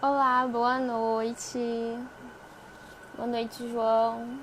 Olá, boa noite. Boa noite, João.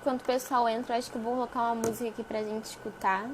Enquanto o pessoal entra, acho que eu vou colocar uma música aqui pra gente escutar.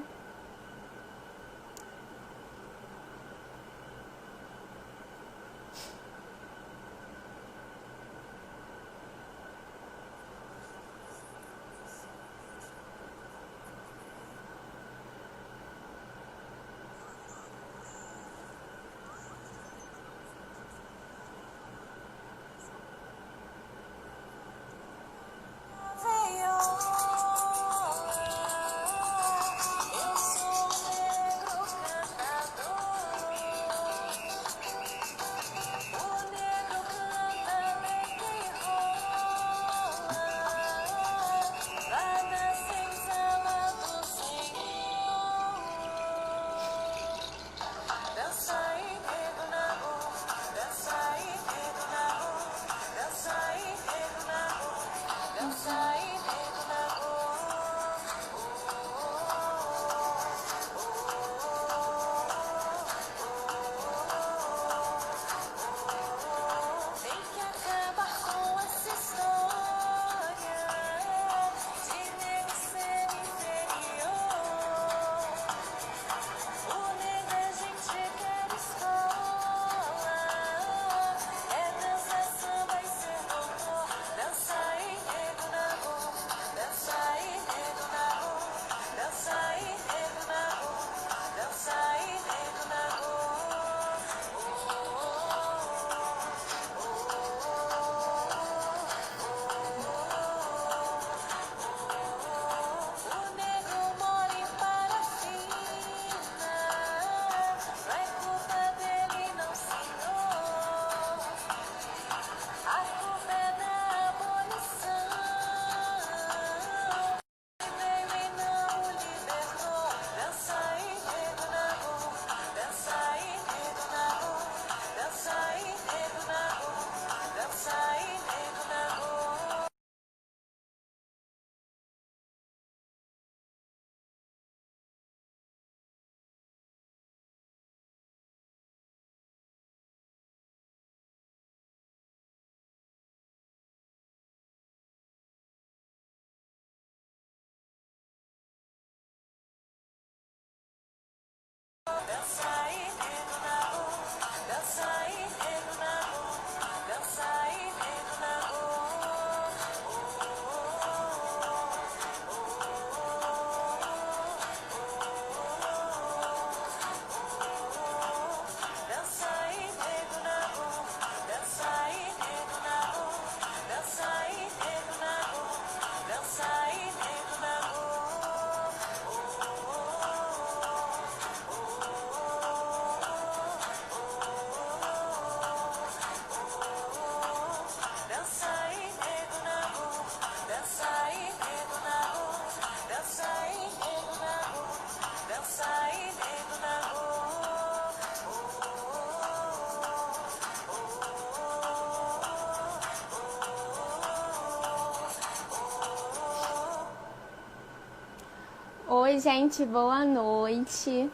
Oi, gente, boa noite.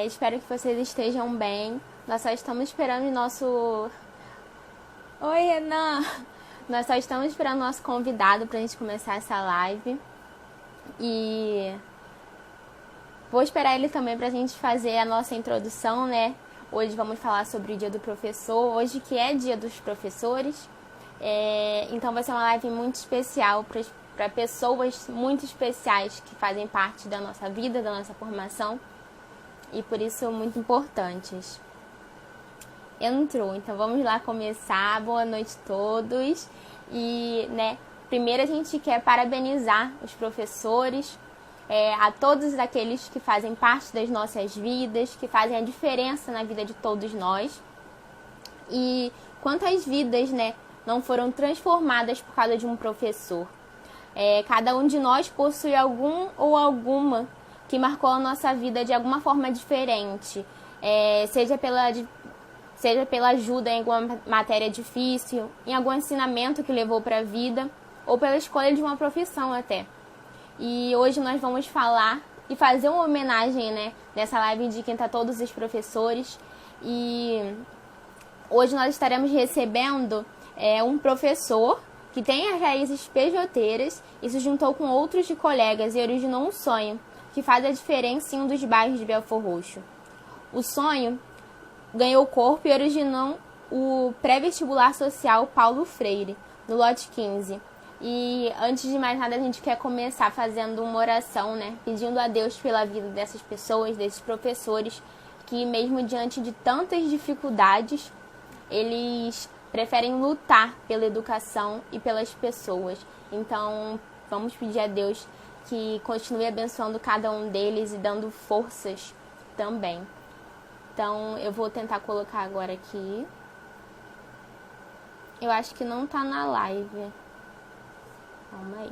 Espero que vocês estejam bem. Nós só estamos esperando o nosso... Oi, Renan! Nós só estamos esperando o nosso convidado pra gente começar essa live. E vou esperar ele também pra gente fazer a nossa introdução, né? Hoje vamos falar sobre o Dia do Professor, hoje que é Dia dos Professores. Então vai ser uma live muito especial para pessoas muito especiais que fazem parte da nossa vida, da nossa formação e por isso muito importantes. Entrou, então vamos lá começar. Boa noite a todos. E, primeiro a gente quer parabenizar os professores, a todos aqueles que fazem parte das nossas vidas, que fazem a diferença na vida de todos nós. E quantas vidas, não foram transformadas por causa de um professor. Cada um de nós possui algum ou alguma que marcou a nossa vida de alguma forma diferente. Seja pela ajuda em alguma matéria difícil, em algum ensinamento que levou para a vida, ou pela escolha de uma profissão até. E hoje nós vamos falar e fazer uma homenagem, nessa live de quem tá todos os professores. E hoje nós estaremos recebendo um professor que tem as raízes pejoteiras e se juntou com outros de colegas e originou um sonho que faz a diferença em um dos bairros de Belford Roxo. O sonho ganhou corpo e originou o pré-vestibular social Paulo Freire, no lote 15. E antes de mais nada a gente quer começar fazendo uma oração, pedindo a Deus pela vida dessas pessoas, desses professores, que mesmo diante de tantas dificuldades, eles preferem lutar pela educação e pelas pessoas. Então, vamos pedir a Deus que continue abençoando cada um deles e dando forças também. Então, eu vou tentar colocar agora aqui. Eu acho que não tá na live. Calma aí.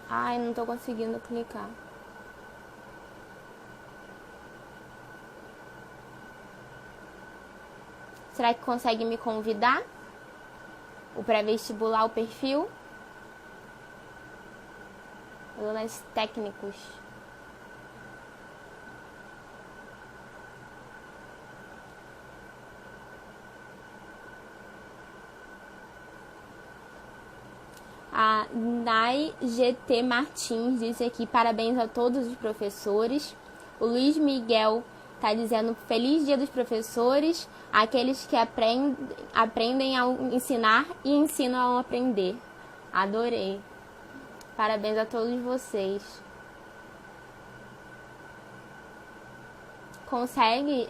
Ai, não tô conseguindo clicar. Será que consegue me convidar? O pré-vestibular, o perfil? Alunos técnicos. A Nai GT Martins disse aqui, parabéns a todos os professores. O Luiz Miguel está dizendo, feliz dia dos professores, aqueles que aprendem a ensinar e ensinam a aprender. Adorei. Parabéns a todos vocês. Consegue?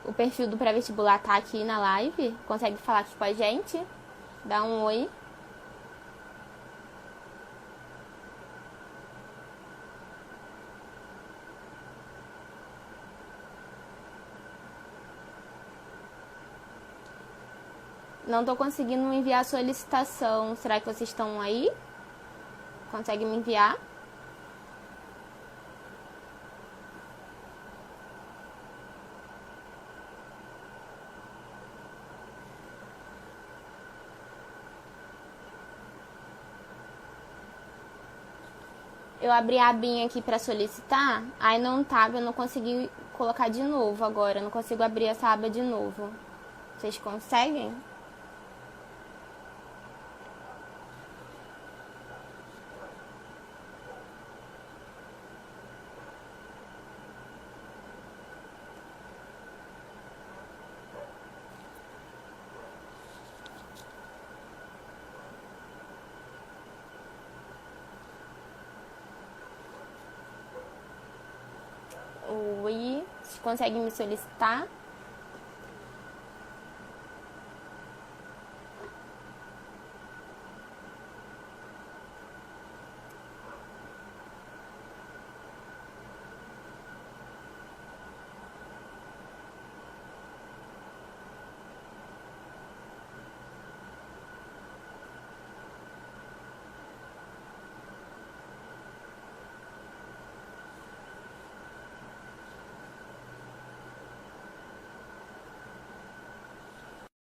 O perfil do pré-vestibular tá aqui na live? Consegue falar aqui com a gente? Dá um oi. Não estou conseguindo enviar a solicitação. Será que vocês estão aí? Consegue me enviar? Eu abri a abinha aqui para solicitar, aí não tava, eu não consegui colocar de novo agora. Eu não consigo abrir essa aba de novo. Vocês conseguem? Oi, vocês conseguem me solicitar?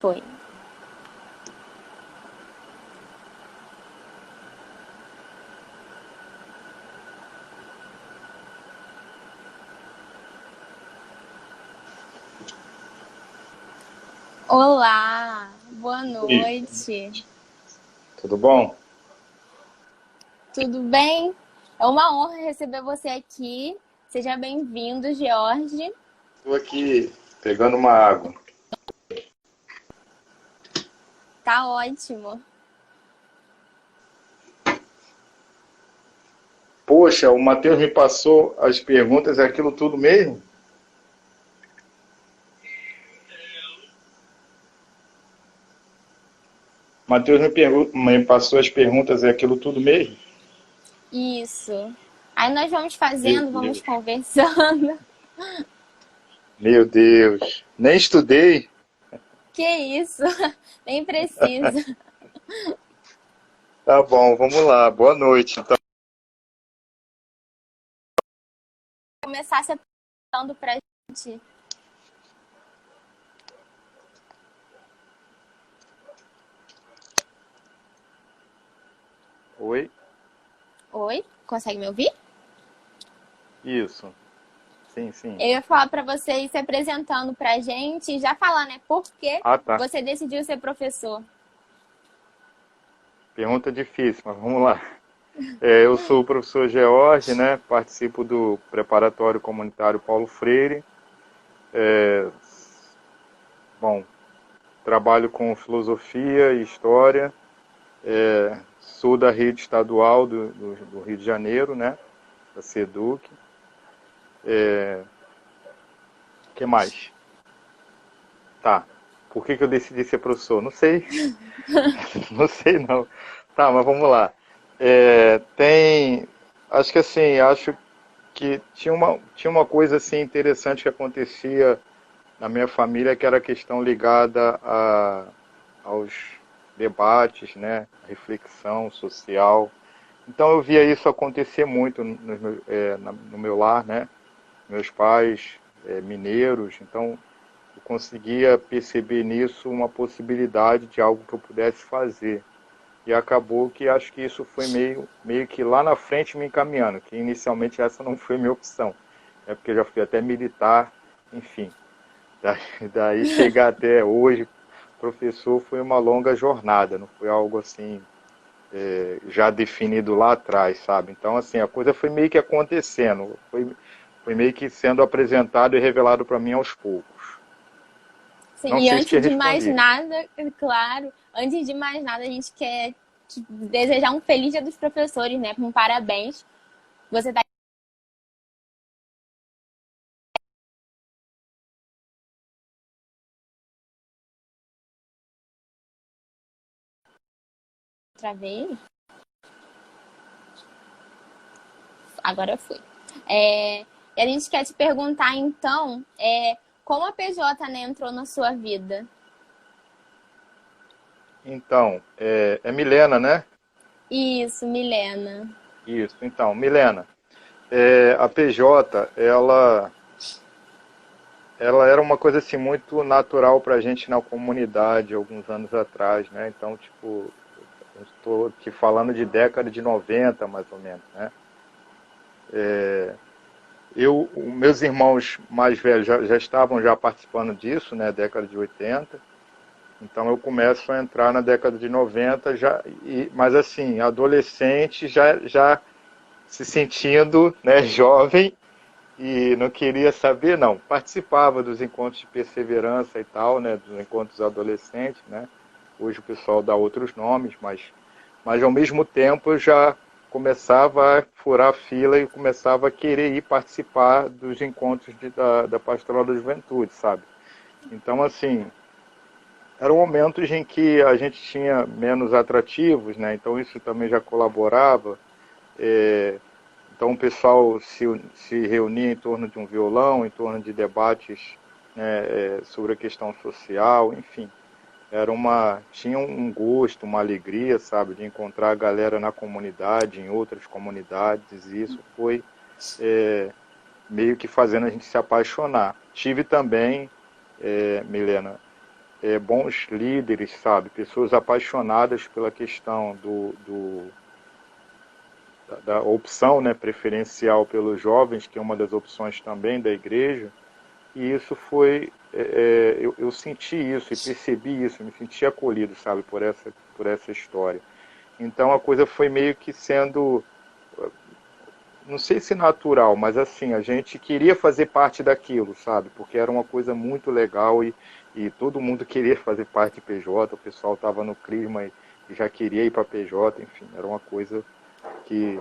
Foi. Olá, boa Oi, noite. tudo bom? Tudo bem? É uma honra receber você aqui. Seja bem-vindo, George. Estou aqui pegando uma água. Tá ótimo. Poxa, o Matheus me passou as perguntas, é aquilo tudo mesmo? Matheus me passou as perguntas, é aquilo tudo mesmo? Isso. Aí nós vamos Meu fazendo, vamos Deus, conversando. meu Deus, nem estudei. Que isso? Nem precisa. Tá bom, vamos lá, boa noite. Então, Começar se apresentando pra gente. oi, Oi? Consegue me ouvir? isso, sim, sim. Eu ia falar pra você ir se apresentando pra gente e já falar, né, por que Ah, tá, você decidiu ser professor. pergunta difícil, mas vamos lá. Eu sou o professor George, né? Participo do Preparatório Comunitário Paulo Freire. Bom, trabalho com filosofia e história. Sou da rede estadual do Rio de Janeiro, né? Da SEDUC. O que mais? Tá. Por que eu decidi ser professor? Não sei. Não sei não. Tá, mas vamos lá. Tem. Acho que assim, acho que tinha uma coisa assim interessante que acontecia na minha família, que era a questão ligada aos debates, né? Reflexão social. Então eu via isso acontecer muito no meu lar, né? Meus pais mineiros, então eu conseguia perceber nisso uma possibilidade de algo que eu pudesse fazer. E acabou que acho que isso foi meio que lá na frente me encaminhando, que inicialmente essa não foi minha opção. É porque eu já fui até militar, enfim. Daí chegar até hoje, professor, foi uma longa jornada, não foi algo assim já definido lá atrás, sabe? Então, assim, a coisa foi meio que acontecendo, foi meio que sendo apresentado e revelado para mim aos poucos. Sim, Não e sei se te antes de mais respondi. nada, claro, antes de mais nada, a gente quer desejar um feliz Dia dos Professores, né? Um parabéns. Você tá outra vez? Agora eu fui. E a gente quer te perguntar, então, como a PJ, né, entrou na sua vida? Então, é Milena, né? Isso, Milena. Isso, então, Milena, a PJ, ela era uma coisa assim muito natural para a gente na comunidade alguns anos atrás, né? Então, tipo, eu estou aqui falando de década de 90, mais ou menos, né? Meus irmãos mais velhos já estavam já participando disso, né? Década de 80. Então eu começo a entrar na década de 90, mas assim, adolescente já se sentindo, né, jovem e não queria saber, não. Participava dos encontros de perseverança e tal, né, dos encontros adolescentes, né. Hoje o pessoal dá outros nomes, mas ao mesmo tempo eu já começava a furar a fila e começava a querer ir participar dos encontros da Pastoral da Juventude, sabe? Então, assim, eram momentos em que a gente tinha menos atrativos, né? Então isso também já colaborava. Então o pessoal se reunia em torno de um violão, em torno de debates, né, sobre a questão social, enfim. Tinha um gosto, uma alegria, sabe, de encontrar a galera na comunidade, em outras comunidades, e isso foi meio que fazendo a gente se apaixonar. Tive também, Milena, bons líderes, sabe? Pessoas apaixonadas pela questão da opção, né, preferencial pelos jovens, que é uma das opções também da igreja. E isso foi, eu senti isso e percebi isso, me senti acolhido, sabe, por essa história. Então a coisa foi meio que sendo, não sei se natural, mas assim, a gente queria fazer parte daquilo, sabe? Porque era uma coisa muito legal e todo mundo queria fazer parte de PJ, o pessoal estava no clima e já queria ir para PJ, enfim, era uma coisa que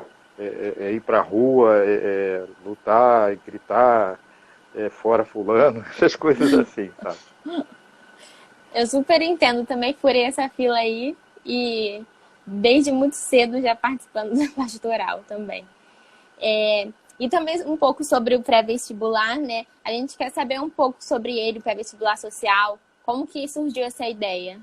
ir para a rua, lutar, gritar, fora fulano, essas coisas assim, sabe? Eu super entendo, também furei essa fila aí e desde muito cedo já participando da pastoral também. E também um pouco sobre o pré-vestibular, né? A gente quer saber um pouco sobre ele, o pré-vestibular social. Como que surgiu essa ideia?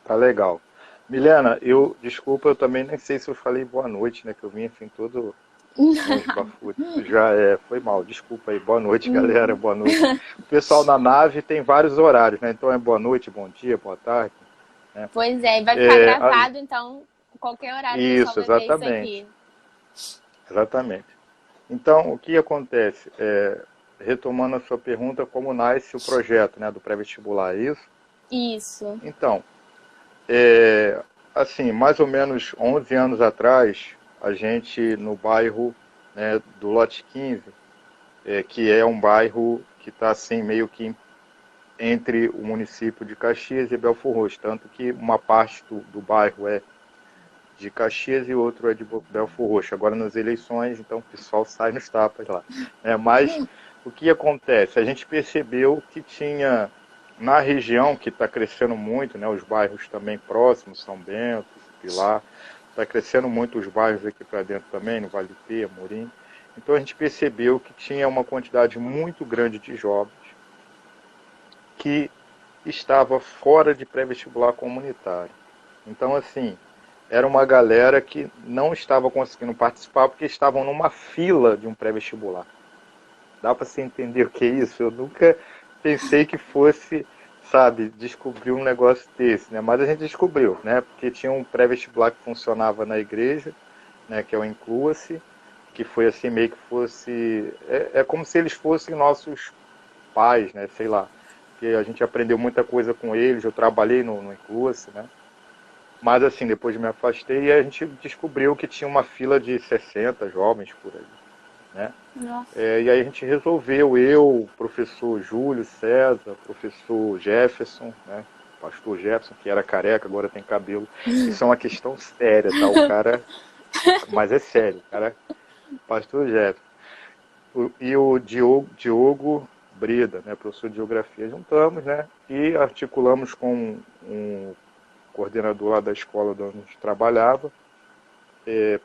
Tá legal. Milena, desculpa, eu também nem sei se eu falei boa noite, né? Que eu vim assim todo esbaforido. Já foi mal, desculpa aí. Boa noite, galera, boa noite. O pessoal na nave tem vários horários, né? Então é boa noite, bom dia, boa tarde. Né? Pois é, e vai ficar gravado, então qualquer horário o pessoal Isso, vai ver isso exatamente. aqui. Exatamente. Então, o que acontece? Retomando a sua pergunta, como nasce o projeto, né, do pré-vestibular, é isso? Isso. Então, assim, mais ou menos 11 anos atrás, a gente no bairro, né, do Lote 15, que é um bairro que está assim meio que entre o município de Caxias e Belfor Roxo, tanto que uma parte do bairro é de Caxias e outro é de Belfor Roxo. Agora nas eleições, então o pessoal sai nos tapas lá. Mas o que acontece? A gente percebeu que tinha na região que está crescendo muito, né, os bairros também próximos, São Bento, Pilar, está crescendo muito os bairros aqui para dentro também, no Vale do Pê, Amorim. Então a gente percebeu que tinha uma quantidade muito grande de jovens que estava fora de pré-vestibular comunitário. Então, assim, era uma galera que não estava conseguindo participar porque estavam numa fila de um pré-vestibular. Dá para você entender o que é isso? Eu nunca pensei que fosse, sabe, descobrir um negócio desse, né? Mas a gente descobriu, né? Porque tinha um pré-vestibular que funcionava na igreja, né? Que é o Inclua-se, que foi assim meio que fosse, é como se eles fossem nossos pais, né? Sei lá, porque a gente aprendeu muita coisa com eles. Eu trabalhei no Inclua-se, né? Mas assim, depois me afastei e a gente descobriu que tinha uma fila de 60 jovens por aí, né? Nossa. E aí a gente resolveu, eu, o professor Júlio César, professor Jefferson, né? Pastor Jefferson, que era careca, agora tem cabelo. Isso é uma questão séria, tá? O cara, mas é sério, o cara, pastor Jefferson. E o Diogo Breda, né? Professor de Geografia. Juntamos, né? E articulamos com um coordenador lá da escola onde a gente trabalhava,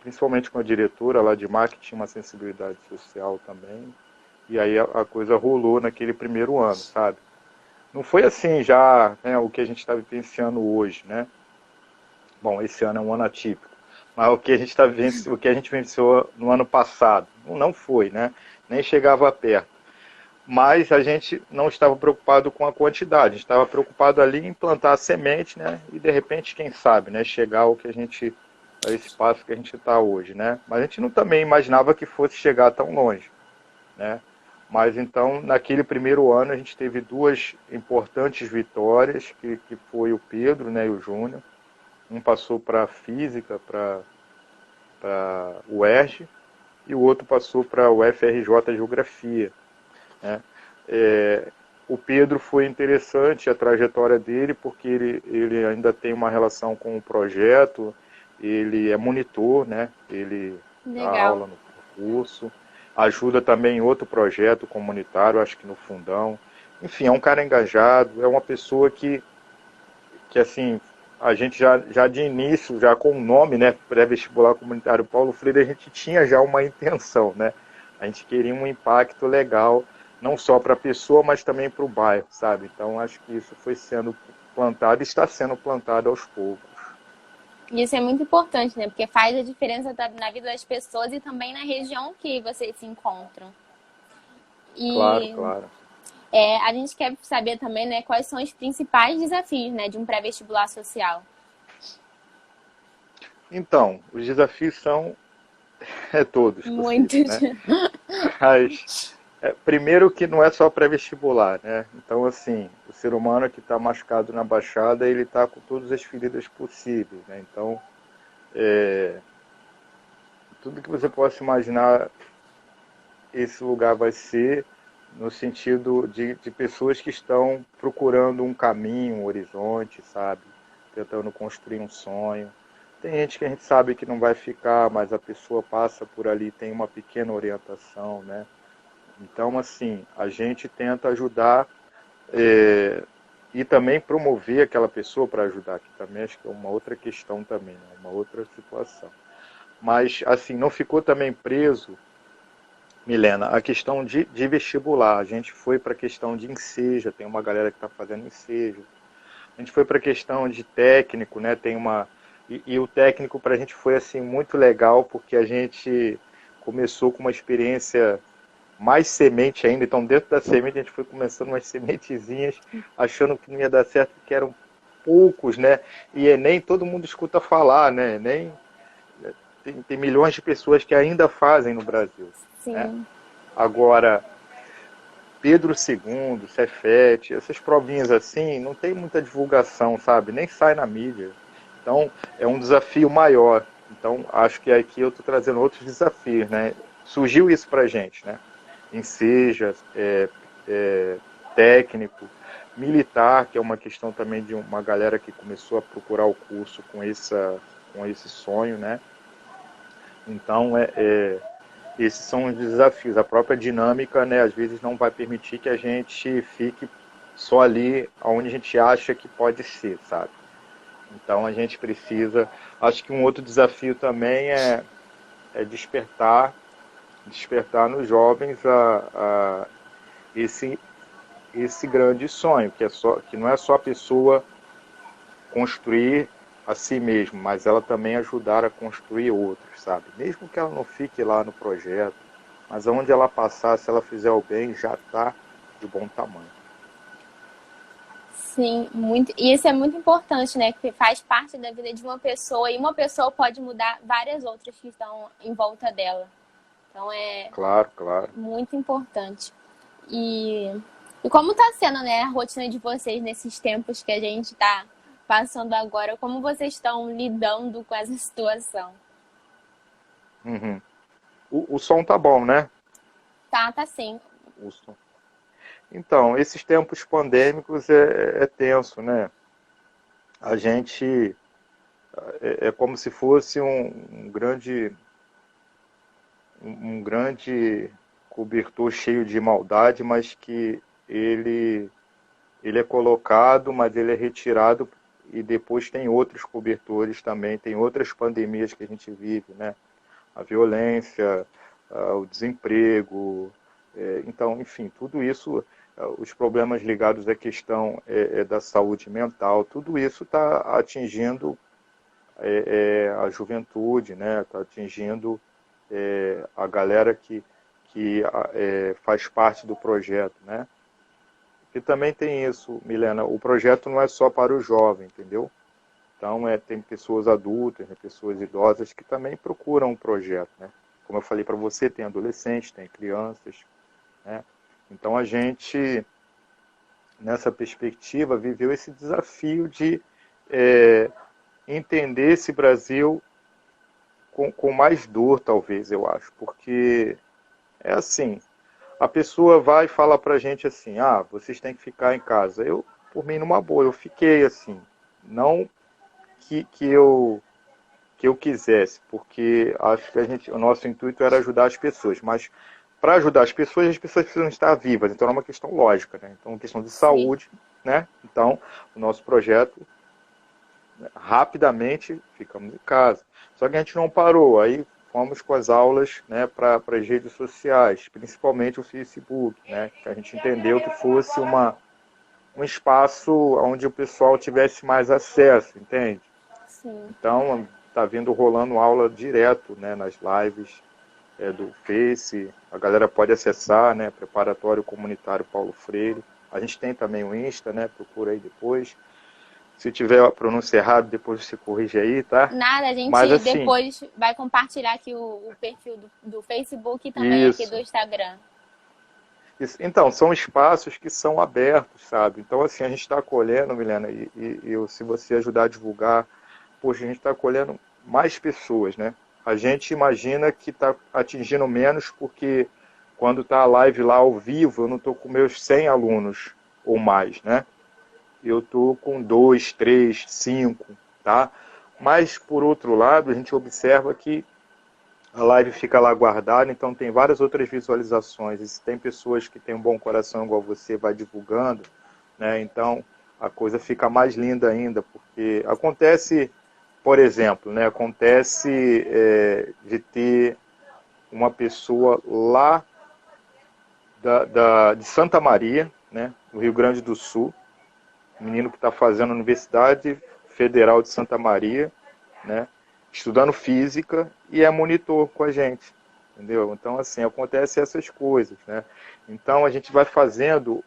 principalmente com a diretora lá de marketing, uma sensibilidade social também. E aí a coisa rolou naquele primeiro ano, sabe? Não foi assim já, né, o que a gente está vivenciando hoje, né? Bom, esse ano é um ano atípico, mas o que a gente vivenciou no ano passado, não foi, né? Nem chegava perto. Mas a gente não estava preocupado com a quantidade, a gente estava preocupado ali em plantar a semente, né? E de repente, quem sabe, né? Chegar ao que a gente, a esse passo que a gente está hoje, né? Mas a gente não também imaginava que fosse chegar tão longe, né? Mas então, naquele primeiro ano, a gente teve duas importantes vitórias, que foi o Pedro, né, e o Júnior. Um passou para Física, para o UERJ, e o outro passou para o FRJ Geografia, né? O Pedro foi interessante a trajetória dele, porque ele ainda tem uma relação com o projeto, ele é monitor, né? Ele dá Legal. aula no curso, ajuda também em outro projeto comunitário, acho que no Fundão. Enfim, é um cara engajado, é uma pessoa que assim, a gente já de início, já com o nome, né, pré-vestibular comunitário Paulo Freire, a gente tinha já uma intenção, né? A gente queria um impacto legal, não só para a pessoa, mas também para o bairro, sabe? Então acho que isso foi sendo plantado e está sendo plantado aos poucos. E isso é muito importante, né? Porque faz a diferença na vida das pessoas e também na região que vocês se encontram. Claro, E claro. A gente quer saber também, né, quais são os principais desafios, né, de um pré-vestibular social. Então, os desafios são todos possíveis, Muitos. né? Mas, primeiro que não é só pré-vestibular, né? Então, assim, o ser humano que está machucado na Baixada, ele está com todas as feridas possíveis, né? Então, tudo que você possa imaginar, esse lugar vai ser no sentido de pessoas que estão procurando um caminho, um horizonte, sabe? Tentando construir um sonho. Tem gente que a gente sabe que não vai ficar, mas a pessoa passa por ali, tem uma pequena orientação, né? Então, assim, a gente tenta ajudar e também promover aquela pessoa para ajudar, que também acho que é uma outra questão também, né? Uma outra situação. Mas, assim, não ficou também preso, Milena, a questão de vestibular. A gente foi para a questão de ensejo, tem uma galera que está fazendo ensejo. A gente foi para a questão de técnico, né? Tem uma e o técnico para a gente foi assim muito legal porque a gente começou com uma experiência mais semente ainda. Então dentro da semente a gente foi começando umas sementezinhas, achando que não ia dar certo, que eram poucos, né? E nem todo mundo escuta falar, né? Nem tem milhões de pessoas que ainda fazem no Brasil, né? Sim. Agora Pedro II, Cefete, essas provinhas assim, não tem muita divulgação, sabe? Nem sai na mídia. Então, é um desafio maior. Então, acho que aqui eu estou trazendo outros desafios, né? Surgiu isso para a gente, né? Enseja, técnico, militar, que é uma questão também de uma galera que começou a procurar o curso com esse sonho, né? Então, esses são os desafios. A própria dinâmica, né, às vezes não vai permitir que a gente fique só ali onde a gente acha que pode ser, sabe? Então a gente precisa. Acho que um outro desafio também é despertar nos jovens esse, esse grande sonho, que não é só a pessoa construir a si mesma, mas ela também ajudar a construir outros, sabe? Mesmo que ela não fique lá no projeto, mas aonde ela passar, se ela fizer o bem, já está de bom tamanho. Sim, muito. E isso é muito importante, né? Que faz parte da vida de uma pessoa e uma pessoa pode mudar várias outras que estão em volta dela. Então é Claro, claro. muito importante. E, e como está sendo, né, a rotina de vocês nesses tempos que a gente está passando agora? Como vocês estão lidando com essa situação? Uhum. O som tá bom, né? Tá sim. O som. Então, esses tempos pandêmicos é tenso, né? A gente é como se fosse um grande cobertor cheio de maldade, mas que ele, ele é colocado, mas ele é retirado e depois tem outros cobertores também, tem outras pandemias que a gente vive, né? A violência, o desemprego, então, enfim, tudo isso, os problemas ligados à questão da saúde mental, tudo isso está atingindo a juventude, né? Está atingindo a galera que faz parte do projeto, né? E também tem isso, Milena, o projeto não é só para o jovem, entendeu? Então, tem pessoas adultas, né, pessoas idosas que também procuram um projeto, né? Como eu falei para você, tem adolescentes, tem crianças, né? Então, a gente, nessa perspectiva, viveu esse desafio de entender esse Brasil com mais dor, talvez, eu acho, porque é assim, a pessoa vai e fala pra gente assim, vocês têm que ficar em casa. Eu, por mim, numa boa, eu fiquei assim, não que eu quisesse, porque acho que o nosso intuito era ajudar as pessoas, mas para ajudar as pessoas precisam estar vivas, então é uma questão lógica, né? Então, é uma questão de Sim. saúde, né? Então, o nosso projeto, rapidamente, ficamos em casa. Só que a gente não parou, aí fomos com as aulas, né, para as redes sociais, principalmente o Facebook, né? Que a gente entendeu que fosse um espaço onde o pessoal tivesse mais acesso, entende? Sim. Então, tá vindo rolando aula direto, né, nas lives. do Face, a galera pode acessar, né? Preparatório Comunitário Paulo Freire. A gente tem também o Insta, né? Procura aí depois. Se tiver a pronúncia errada, depois você corrige aí, tá? Nada, a Mas gente assim, depois vai compartilhar aqui o perfil do Facebook e também aqui do isso. Instagram. Então, são espaços que são abertos, sabe? Então, assim, a gente está acolhendo, Milena, se você ajudar a divulgar, poxa, a gente está acolhendo mais pessoas, né? A gente imagina que está atingindo menos porque quando está a live lá ao vivo, eu não estou com meus 100 alunos ou mais, né? Eu estou com 2, 3, 5, tá? Mas, por outro lado, a gente observa que a live fica lá guardada, então tem várias outras visualizações. E se tem pessoas que têm um bom coração igual você, vai divulgando, né? Então a coisa fica mais linda ainda, porque acontece, por exemplo, né? Acontece de ter uma pessoa lá de Santa Maria, né? No Rio Grande do Sul, um menino que está fazendo a Universidade Federal de Santa Maria, né? Estudando física e é monitor com a gente, entendeu? Então, assim, acontece essas coisas, né? Então, a gente vai fazendo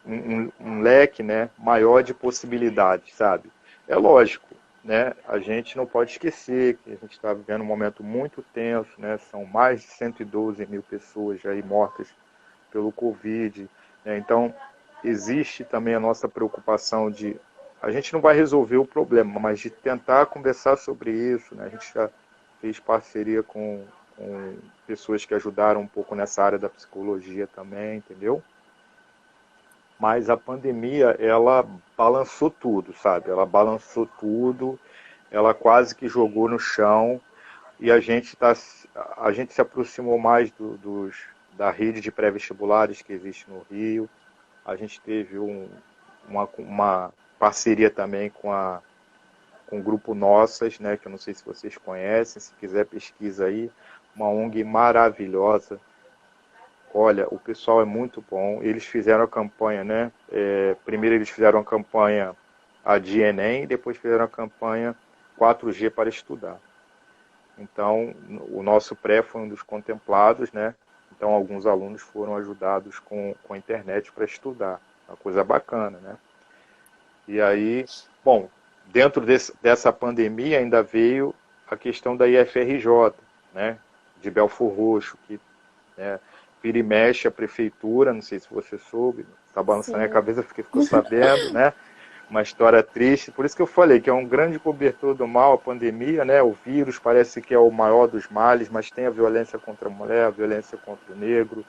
um leque, né, maior de possibilidades, sabe? É lógico, né? A gente não pode esquecer que a gente está vivendo um momento muito tenso, né? São mais de 112 mil pessoas aí mortas pelo Covid, né? Então, existe também a nossa preocupação de a gente não vai resolver o problema, mas de tentar conversar sobre isso, né? A gente já fez parceria com pessoas que ajudaram um pouco nessa área da psicologia também, entendeu? Mas a pandemia, ela balançou tudo, sabe? Ela balançou tudo, ela quase que jogou no chão e a gente se aproximou mais da rede de pré-vestibulares que existe no Rio. A gente teve uma parceria também com o Grupo Nossas, né, que eu não sei se vocês conhecem, se quiser pesquisa aí, uma ONG maravilhosa. Olha, o pessoal é muito bom. Eles fizeram a campanha, né? Primeiro eles fizeram a campanha de Enem, depois fizeram a campanha 4G para estudar. Então, o nosso pré foi um dos contemplados, né? Então, alguns alunos foram ajudados com a internet para estudar. Uma coisa bacana, né? E aí, bom, dessa pandemia ainda veio a questão da IFRJ, né? De Belford Roxo, que, né, vira e mexe a prefeitura, não sei se você soube, está balançando a Sim, cabeça porque ficou sabendo, né? Uma história triste, por isso que eu falei que é um grande cobertor do mal, a pandemia, né? O vírus parece que é o maior dos males, mas tem a violência contra a mulher, a violência contra o negro,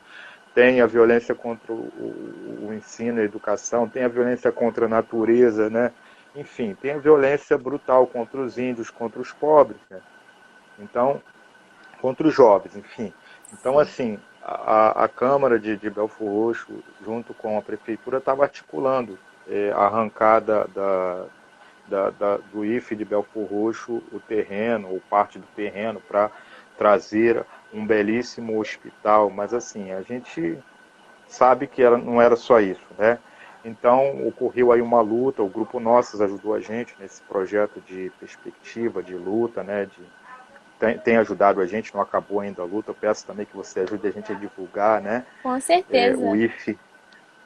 tem a violência contra o ensino e a educação, tem a violência contra a natureza, né? Enfim, tem a violência brutal contra os índios, contra os pobres, né? Então, contra os jovens, enfim. Então, sim. assim, a Câmara de Belford Roxo, junto com a Prefeitura, estava articulando a arrancada do IFE de Belford Roxo, o terreno, ou parte do terreno, para trazer um belíssimo hospital. Mas, assim, a gente sabe que não era só isso, né? Então, ocorreu aí uma luta, o Grupo Nossas ajudou a gente nesse projeto de perspectiva, de luta, né? Tem ajudado a gente, não acabou ainda a luta. Eu peço também que você ajude a gente a divulgar, né? Com É, certeza.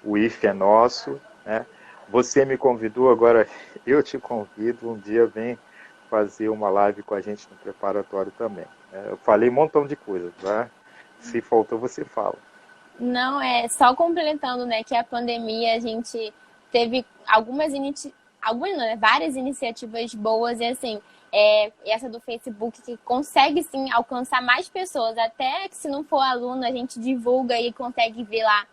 o IFE é nosso, né? Você me convidou, agora eu te convido, um dia vem fazer uma live com a gente no preparatório também. Eu falei um montão de coisas, tá? Se faltou, você fala. Não, é só completando, né, que a pandemia a gente teve algumas não, né, várias iniciativas boas e assim, essa do Facebook que consegue sim alcançar mais pessoas, até que se não for aluno a gente divulga e consegue ver lá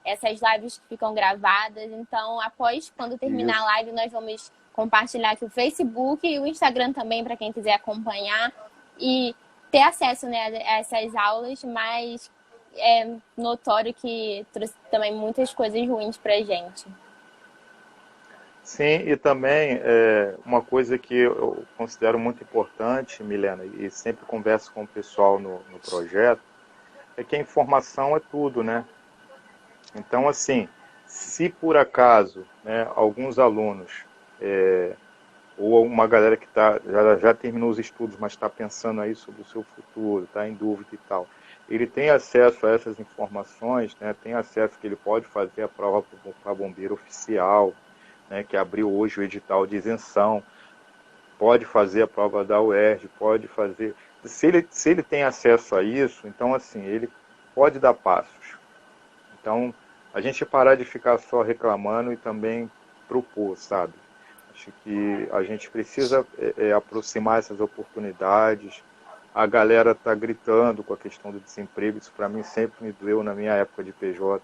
essas lives que ficam gravadas. Então, após quando terminar a Isso. live, nós vamos compartilhar aqui o Facebook e o Instagram também para quem quiser acompanhar e ter acesso, né, a essas aulas, mas é notório que trouxe também muitas coisas ruins pra gente. Sim, e também uma coisa que eu considero muito importante, Milena, e sempre converso com o pessoal no projeto, é que a informação é tudo, né? Então, assim, se por acaso, né, alguns alunos ou uma galera que já terminou os estudos, mas está pensando aí sobre o seu futuro, está em dúvida e tal, ele tem acesso a essas informações, né? Tem acesso que ele pode fazer a prova para bombeiro oficial, né? Que abriu hoje o edital de isenção, pode fazer a prova da UERJ, pode fazer... Se ele tem acesso a isso, então assim, ele pode dar passos. Então, a gente parar de ficar só reclamando e também propor, sabe? Acho que a gente precisa aproximar essas oportunidades. A galera está gritando com a questão do desemprego, isso para mim sempre me doeu na minha época de PJ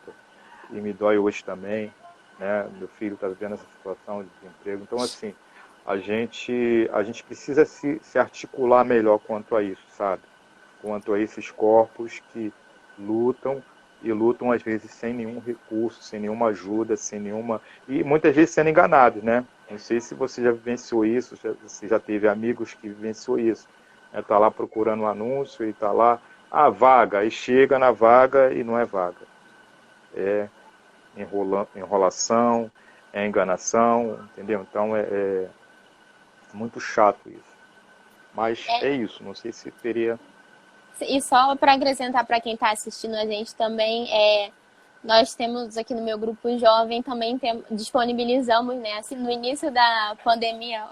e me dói hoje também, né? Meu filho está vivendo essa situação de desemprego. Então, assim, a gente precisa se articular melhor quanto a isso, sabe? Quanto a esses corpos que lutam e lutam às vezes sem nenhum recurso, sem nenhuma ajuda, sem nenhuma... E muitas vezes sendo enganados, né? Não sei se você já vivenciou isso, se você já teve amigos que vivenciou isso. Está lá procurando um anúncio e está lá, vaga, e chega na vaga e não é vaga. É enrolação, é enganação, entendeu? Então é muito chato isso. Mas é isso, não sei se teria... E só para acrescentar para quem está assistindo a gente também, nós temos aqui no meu grupo jovem também disponibilizamos, né? Assim, no início da pandemia,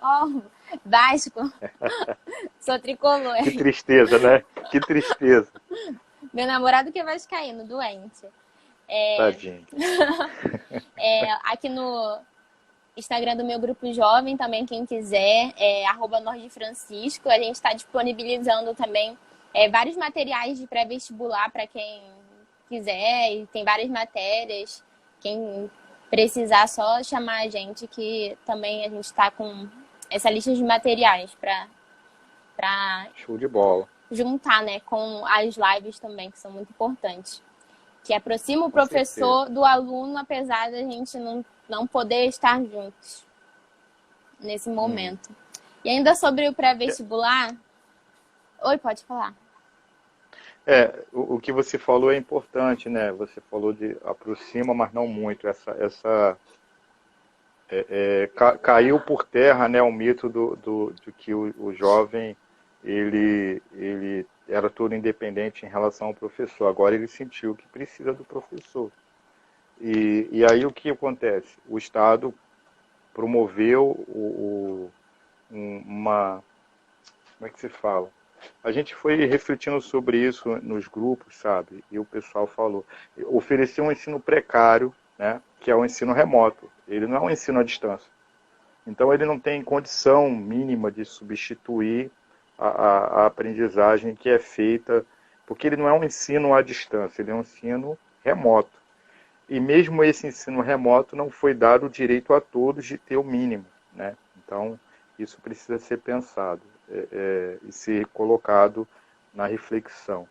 Vasco, sou tricolor. Que tristeza, né? Que tristeza. Meu namorado que é vascaíno, doente. Tadinho. Aqui no Instagram do meu grupo jovem também, quem quiser, @nordfrancisco, a gente está disponibilizando também vários materiais de pré-vestibular para quem quiser, e tem várias matérias. Quem precisar, só chamar a gente, que também a gente está com essa lista de materiais para Show de bola. juntar, né, com as lives também, que são muito importantes. Que aproxima o professor do aluno, apesar da gente não poder estar juntos nesse momento. E ainda sobre o pré-vestibular... Oi, pode falar. O que você falou é importante, né? Você falou de aproxima, mas não muito. Caiu por terra, né, o mito de que o jovem ele era todo independente em relação ao professor. Agora ele sentiu que precisa do professor. E aí o que acontece? O Estado promoveu uma... Como é que se fala? A gente foi refletindo sobre isso nos grupos, sabe? E o pessoal falou, ofereceu um ensino precário, né? Que é o ensino remoto. Ele não é um ensino à distância. Então ele não tem condição mínima de substituir a aprendizagem que é feita, porque ele não é um ensino à distância, ele é um ensino remoto. E mesmo esse ensino remoto não foi dado o direito a todos de ter o mínimo, né? Então isso precisa ser pensado e ser colocado na reflexão.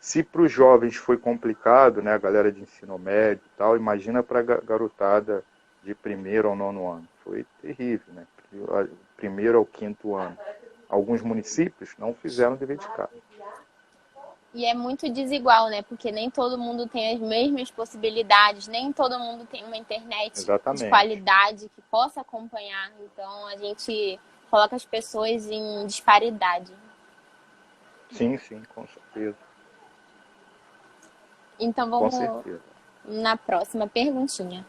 Se para os jovens foi complicado, né, a galera de ensino médio e tal, imagina para a garotada de 1º ao 9º ano. Foi terrível, né? 1º ao 5º ano. Alguns municípios não fizeram dever de casa. E é muito desigual, né? Porque nem todo mundo tem as mesmas possibilidades, nem todo mundo tem uma internet de qualidade que possa acompanhar. Então a gente coloca as pessoas em disparidade. Sim, com certeza. Então vamos na próxima perguntinha.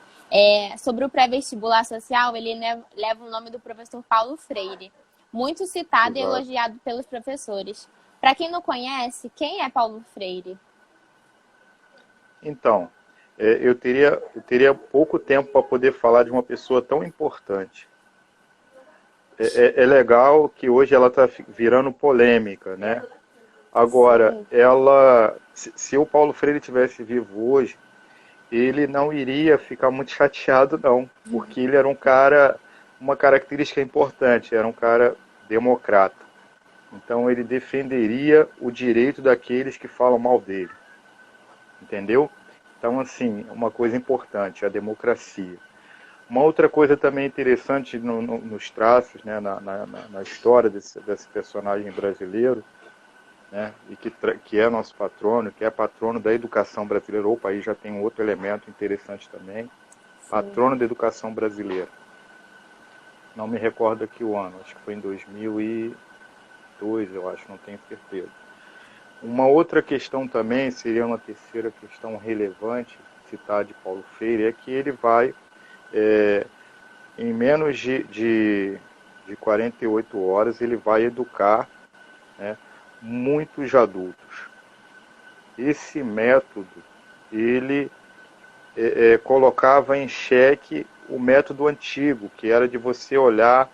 Sobre o pré-vestibular social, ele leva o nome do professor Paulo Freire, muito citado e elogiado pelos professores. Para quem não conhece, quem é Paulo Freire? Então, eu teria pouco tempo para poder falar de uma pessoa tão importante. É legal que hoje ela está virando polêmica, né? Agora, se o Paulo Freire tivesse vivo hoje, ele não iria ficar muito chateado, não, porque ele era um cara, uma característica importante, era um cara democrata. Então ele defenderia o direito daqueles que falam mal dele. Entendeu? Então, assim, uma coisa importante, a democracia. Uma outra coisa também interessante nos traços, né, na história desse personagem brasileiro, né, e que é nosso patrono, que é patrono da educação brasileira. Opa, aí já tem um outro elemento interessante também. Sim. Patrono da educação brasileira. Não me recordo aqui o ano, acho que foi em 2002, eu acho, não tenho certeza. Uma outra questão também, seria uma terceira questão relevante, citar de Paulo Freire, é que ele vai, em menos de 48 horas, ele vai educar, né, muitos adultos. Esse método, ele colocava em xeque o método antigo, que era de você olhar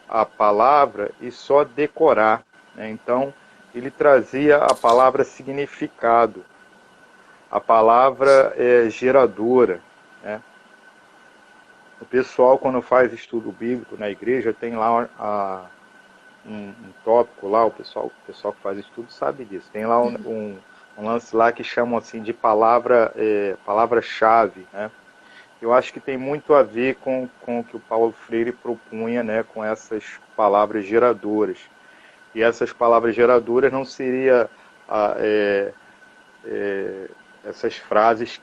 a palavra e só decorar, né? Então, ele trazia a palavra significado, a palavra geradora, né? O pessoal, quando faz estudo bíblico na igreja, tem lá um tópico lá, o pessoal que faz estudo sabe disso. Tem lá um lance lá que chamam assim de palavra-chave, né? Eu acho que tem muito a ver com o que o Paulo Freire propunha, né, com essas palavras geradoras. E essas palavras geradoras não seria essas frases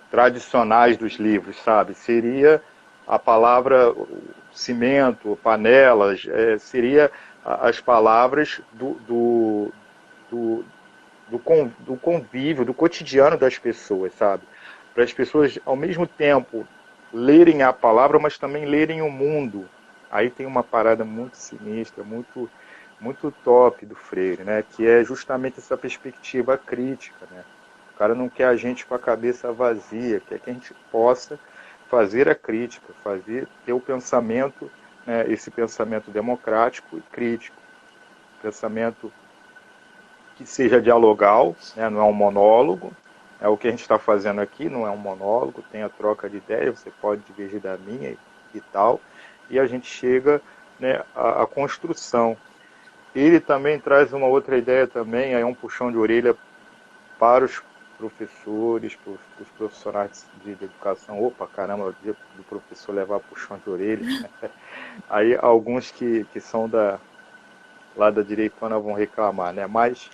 tradicionais dos livros, sabe? Seria a palavra cimento, panelas, seria as palavras do convívio, do cotidiano das pessoas, sabe? Para as pessoas, ao mesmo tempo, lerem a palavra, mas também lerem o mundo. Aí tem uma parada muito sinistra, muito, muito top do Freire, né? Que é justamente essa perspectiva crítica, né? O cara não quer a gente com a cabeça vazia, quer que a gente possa fazer a crítica, ter o pensamento, né, esse pensamento democrático e crítico. Pensamento que seja dialogal, né, não é um monólogo. É o que a gente está fazendo aqui, não é um monólogo, tem a troca de ideias, você pode divergir da minha e tal, e a gente chega, né, à construção. Ele também traz uma outra ideia também, é um puxão de orelha para os professores, para os profissionais de educação. Opa, caramba, o dia do professor levar puxão de orelha. Aí alguns que são lá da direitona vão reclamar, né? Mas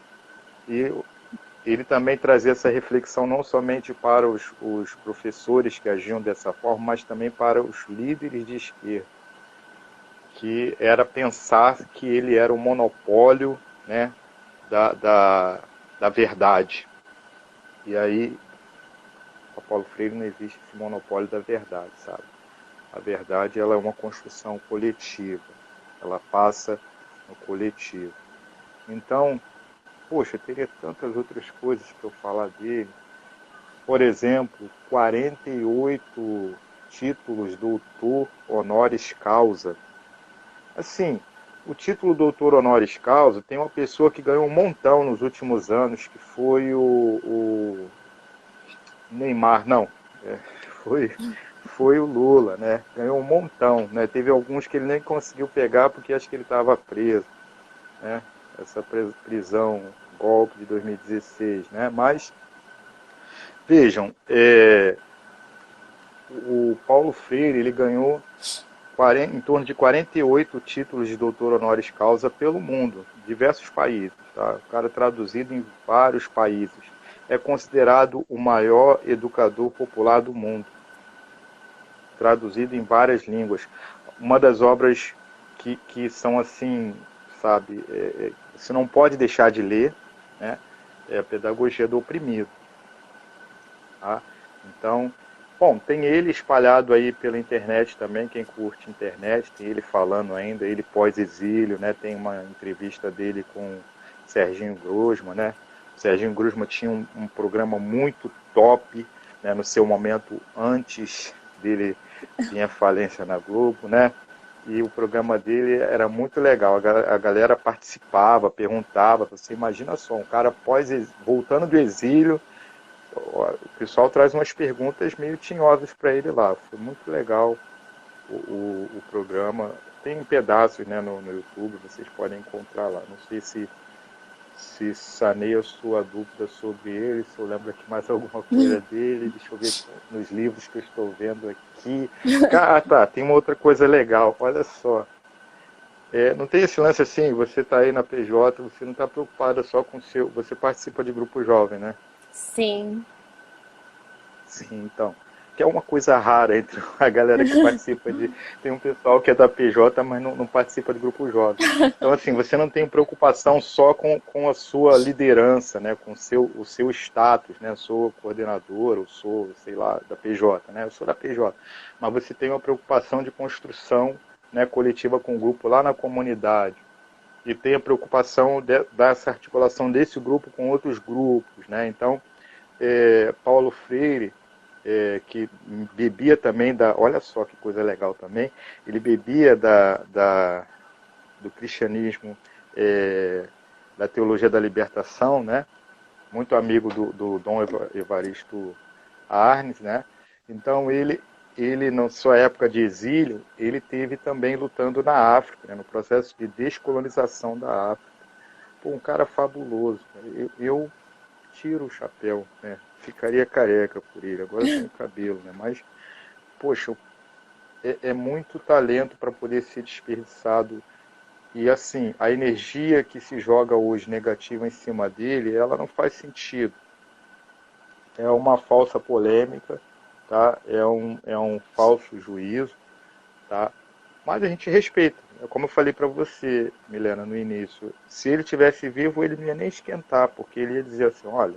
ele também trazia essa reflexão não somente para os professores que agiam dessa forma, mas também para os líderes de esquerda, que era pensar que ele era o monopólio, né, da verdade. E aí, para Paulo Freire não existe esse monopólio da verdade, sabe? A verdade, ela é uma construção coletiva, ela passa no coletivo. Então, poxa, teria tantas outras coisas para eu falar dele. Por exemplo, 48 títulos doutor honoris causa. Assim, o título doutor honoris causa tem uma pessoa que ganhou um montão nos últimos anos, que foi o Neymar, não, foi, foi o Lula, né? Ganhou um montão, né? Teve alguns que ele nem conseguiu pegar porque acho que ele estava preso, né? Essa prisão, golpe de 2016, né? Mas, vejam, o Paulo Freire, ele ganhou em torno de 48 títulos de doutor honoris causa pelo mundo, diversos países, tá? O cara traduzido em vários países. É considerado o maior educador popular do mundo, traduzido em várias línguas. Uma das obras que são assim, sabe, você não pode deixar de ler, né? É a Pedagogia do Oprimido. Tá? Então, bom, tem ele espalhado aí pela internet também, quem curte internet, tem ele falando ainda, ele pós-exílio, né? Tem uma entrevista dele com Serginho Grosman, né? O Serginho Grosman tinha um programa muito top, né, no seu momento antes dele vir à falência na Globo, né? E o programa dele era muito legal, a galera participava, perguntava, você imagina só, um cara voltando do exílio, o pessoal traz umas perguntas meio tinhosas para ele lá. Foi muito legal o programa. Tem pedaços, né, no YouTube, vocês podem encontrar lá. Não sei se sanei a sua dúvida sobre ele, se eu lembro aqui mais alguma coisa dele. Deixa eu ver nos livros que eu estou vendo aqui. Ah, tá, tem uma outra coisa legal, olha só. Não tem esse lance assim, você está aí na PJ, você não está preocupada só com o seu... Você participa de grupo jovem, né? Sim. Sim, então. que é uma coisa rara entre a galera que participa de... Tem um pessoal que é da PJ, mas não participa do grupo jovem. Então, assim, você não tem preocupação só com a sua liderança, né? Com o seu status, né? Eu sou coordenador, eu sou, sei lá, da PJ, né? Eu sou da PJ. Mas você tem uma preocupação de construção, né, coletiva com o grupo lá na comunidade. E tem a preocupação dessa articulação desse grupo com outros grupos, né? Então, Paulo Freire, que bebia também olha só que coisa legal também, ele bebia do cristianismo, da teologia da libertação, né? Muito amigo do Dom Evaristo Arnes, né? Então ele, na sua época de exílio, ele teve também lutando na África, né? No processo de descolonização da África. Pô, um cara fabuloso. Eu tiro o chapéu, né? Ficaria careca por ele. Agora eu tenho cabelo, né? Mas, poxa, é muito talento para poder ser desperdiçado. E assim, a energia que se joga hoje negativa em cima dele, ela não faz sentido. É uma falsa polêmica, tá? É um falso juízo, tá? Mas a gente respeita. Como eu falei para você, Milena, no início, se ele tivesse vivo, ele não ia nem esquentar, porque ele ia dizer assim, olha,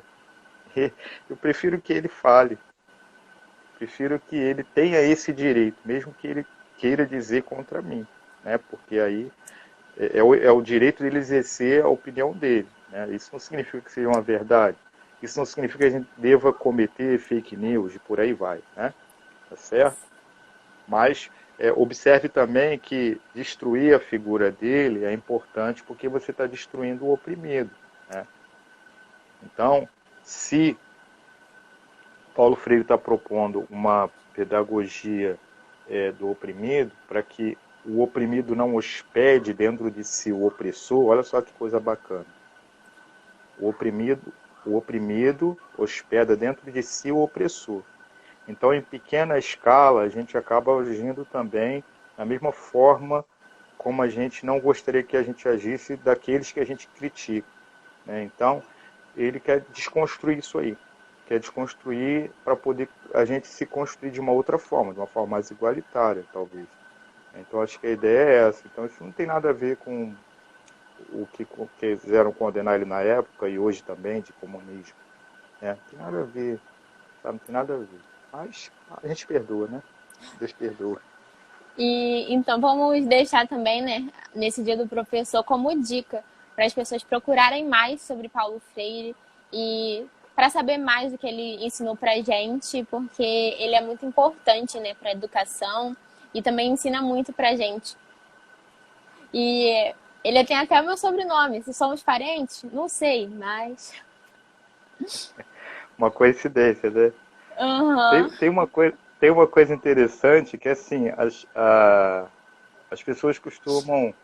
eu prefiro que ele fale, prefiro que ele tenha esse direito, mesmo que ele queira dizer contra mim, né? Porque aí é o direito dele exercer a opinião dele, né? Isso não significa que seja uma verdade, isso não significa que a gente deva cometer fake news e por aí vai, né? Tá certo? Mas observe também que destruir a figura dele é importante porque você está destruindo o oprimido, né? Então, se Paulo Freire está propondo uma pedagogia do oprimido para que o oprimido não hospede dentro de si o opressor. Olha só que coisa bacana. O oprimido hospeda dentro de si o opressor. Então, em pequena escala, a gente acaba agindo também da mesma forma como a gente não gostaria que a gente agisse daqueles que a gente critica, né? Então, ele quer desconstruir isso aí. Quer desconstruir para poder a gente se construir de uma outra forma, de uma forma mais igualitária, talvez. Então, acho que a ideia é essa. Então, isso não tem nada a ver com o que quiseram condenar ele na época e hoje também, de comunismo. Não tem nada a ver, sabe? Não tem nada a ver. Mas a gente perdoa, né? Deus perdoa. E então vamos deixar também, né, nesse dia do professor, como dica para as pessoas procurarem mais sobre Paulo Freire e para saber mais do que ele ensinou para a gente, porque ele é muito importante, né, para a educação e também ensina muito para a gente. E ele tem até o meu sobrenome. Se somos parentes, não sei, mas. Uma coincidência, né? Aham. Tem uma coisa interessante que, assim, as pessoas costumam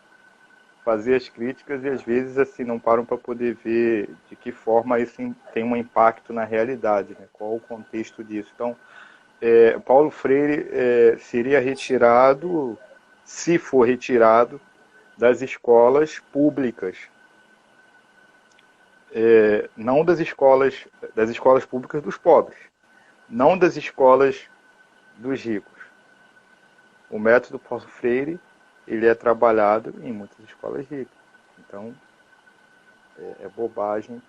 fazer as críticas e às vezes assim não param para poder ver de que forma isso tem um impacto na realidade, né? Qual o contexto disso. Então, Paulo Freire seria retirado, se for retirado, das escolas públicas, não das escolas públicas dos pobres, não das escolas dos ricos. O método Paulo Freire ele é trabalhado em muitas escolas ricas. Então, é bobagem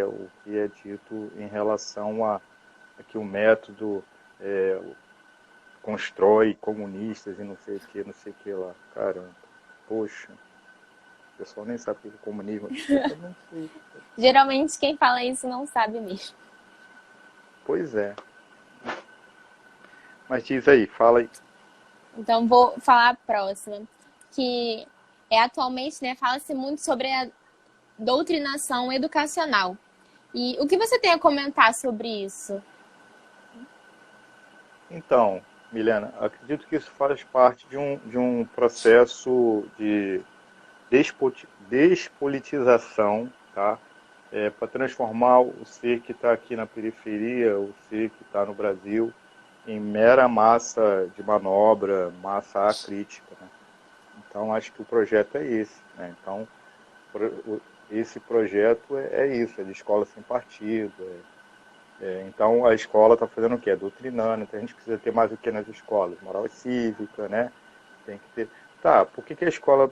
o que é dito em relação a que o método constrói comunistas e não sei o que lá. Caramba, poxa, o pessoal nem sabe o que é comunismo. Eu também sei. Geralmente quem fala isso não sabe mesmo. Pois é. Mas diz aí, fala aí. Então vou falar a próxima, que atualmente, né, fala-se muito sobre a doutrinação educacional. E o que você tem a comentar sobre isso? Então, Milena, acredito que isso faz parte de um processo de despolitização, tá? Para transformar o ser que está aqui na periferia, o ser que está no Brasil, em mera massa de manobra, massa acrítica, né? Então, acho que o projeto é esse, né? Então, esse projeto é isso, é de escola sem partido, Então a escola está fazendo o quê? Doutrinando. Então a gente precisa ter mais o que nas escolas? Moral cívica, né? Tem que ter. Tá, por que a escola.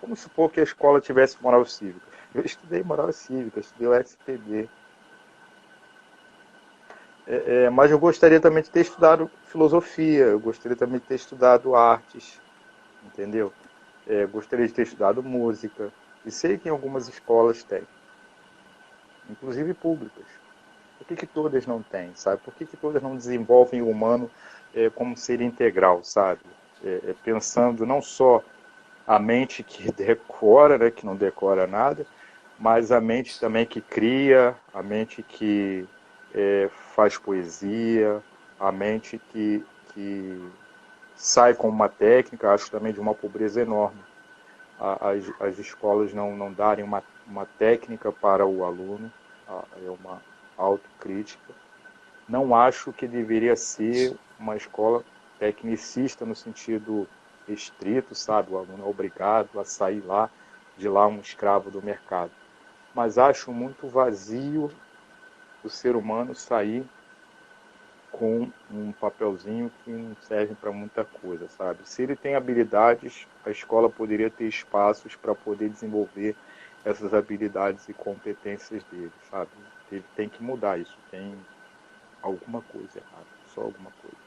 Vamos supor que a escola tivesse moral cívica. Eu estudei moral cívica, estudei o SPB. Mas eu gostaria também de ter estudado filosofia, eu gostaria também de ter estudado artes, entendeu? Gostaria de ter estudado música. E sei que em algumas escolas tem, inclusive públicas. Por que todas não têm, sabe? Por que todas não desenvolvem o humano como ser integral, sabe? Pensando não só a mente que decora, né, que não decora nada, mas a mente também que cria, a mente que faz poesia, a mente que sai com uma técnica, acho também de uma pobreza enorme. As escolas não darem uma técnica para o aluno, é uma autocrítica. Não acho que deveria ser uma escola tecnicista no sentido estrito, sabe? O aluno é obrigado a sair de lá um escravo do mercado. Mas acho muito vazio o ser humano sair com um papelzinho que não serve para muita coisa, sabe? Se ele tem habilidades, a escola poderia ter espaços para poder desenvolver essas habilidades e competências dele, sabe? Ele tem que mudar isso, tem alguma coisa errada, só alguma coisa.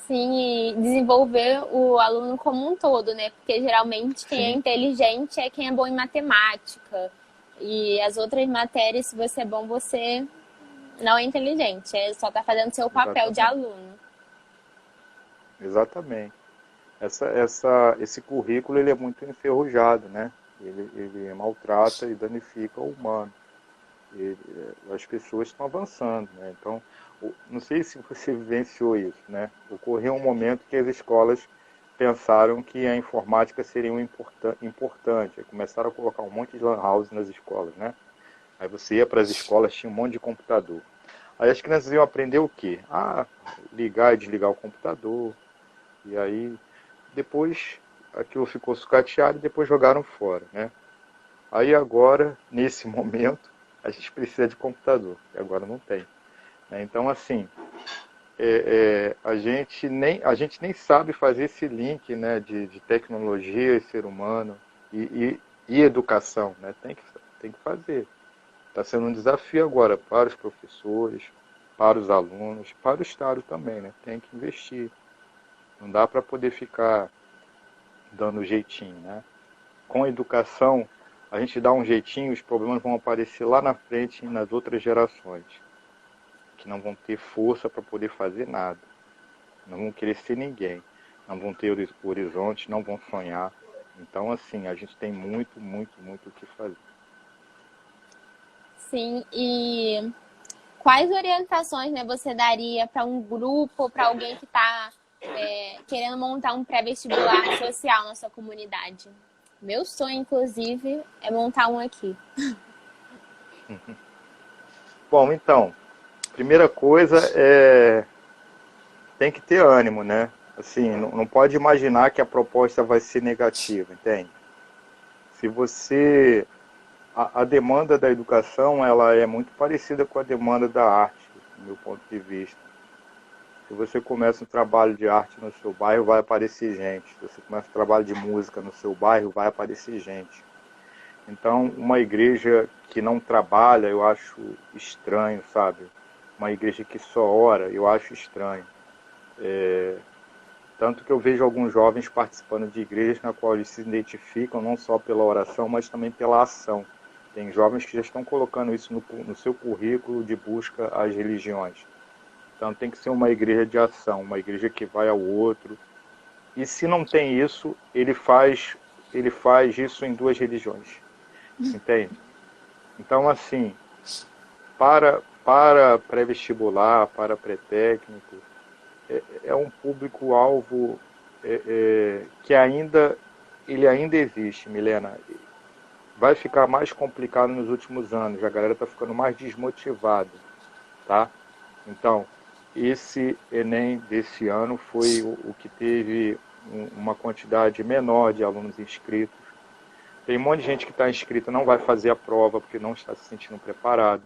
Sim, e desenvolver o aluno como um todo, né? Porque geralmente quem é Sim, inteligente é quem é bom em matemática. E as outras matérias, se você é bom, você não é inteligente. É só tá fazendo seu papel de exatamente. aluno. Exatamente. Esse currículo ele é muito enferrujado, né? Ele maltrata e danifica o humano. As pessoas estão avançando, né? Então, não sei se você vivenciou isso, né? Ocorreu um momento que as escolas pensaram que a informática seria importante. Começaram a colocar um monte de lan house nas escolas, né? Aí você ia para as escolas, tinha um monte de computador. Aí as crianças iam aprender o quê? Ligar e desligar o computador. E aí, depois, aquilo ficou sucateado e depois jogaram fora, né? Aí agora, nesse momento, a gente precisa de computador, e agora não tem. Né? Então, assim, a gente nem sabe fazer esse link, né, de tecnologia e ser humano e educação. Né? Tem que fazer. Está sendo um desafio agora para os professores, para os alunos, para o Estado também. Né? Tem que investir. Não dá para poder ficar dando jeitinho. Né? Com a educação, a gente dá um jeitinho, os problemas vão aparecer lá na frente nas outras gerações, que não vão ter força para poder fazer nada, não vão querer ser ninguém, não vão ter horizonte, não vão sonhar. Então, assim, a gente tem muito, muito, muito o que fazer. Sim, e quais orientações, né, você daria para um grupo, para alguém que está querendo montar um pré-vestibular social na sua comunidade? Meu sonho, inclusive, é montar um aqui. Bom, então, primeira coisa tem que ter ânimo, né? Assim, não pode imaginar que a proposta vai ser negativa, entende? Se você a demanda da educação ela é muito parecida com a demanda da arte, do meu ponto de vista. Se você começa um trabalho de arte no seu bairro, vai aparecer gente. Se você começa um trabalho de música no seu bairro, vai aparecer gente. Então, uma igreja que não trabalha, eu acho estranho, sabe? Uma igreja que só ora, eu acho estranho. Tanto que eu vejo alguns jovens participando de igrejas na qual eles se identificam não só pela oração, mas também pela ação. Tem jovens que já estão colocando isso no seu currículo de busca às religiões. Então tem que ser uma igreja de ação, uma igreja que vai ao outro. E se não tem isso, ele faz isso em duas religiões. Entende? Então, assim, para pré-vestibular, para pré-técnico, é um público-alvo que ele ainda existe, Milena. Vai ficar mais complicado nos últimos anos. A galera está ficando mais desmotivada, tá? Então, esse Enem desse ano foi o que teve uma quantidade menor de alunos inscritos. Tem um monte de gente que está inscrita não vai fazer a prova porque não está se sentindo preparado.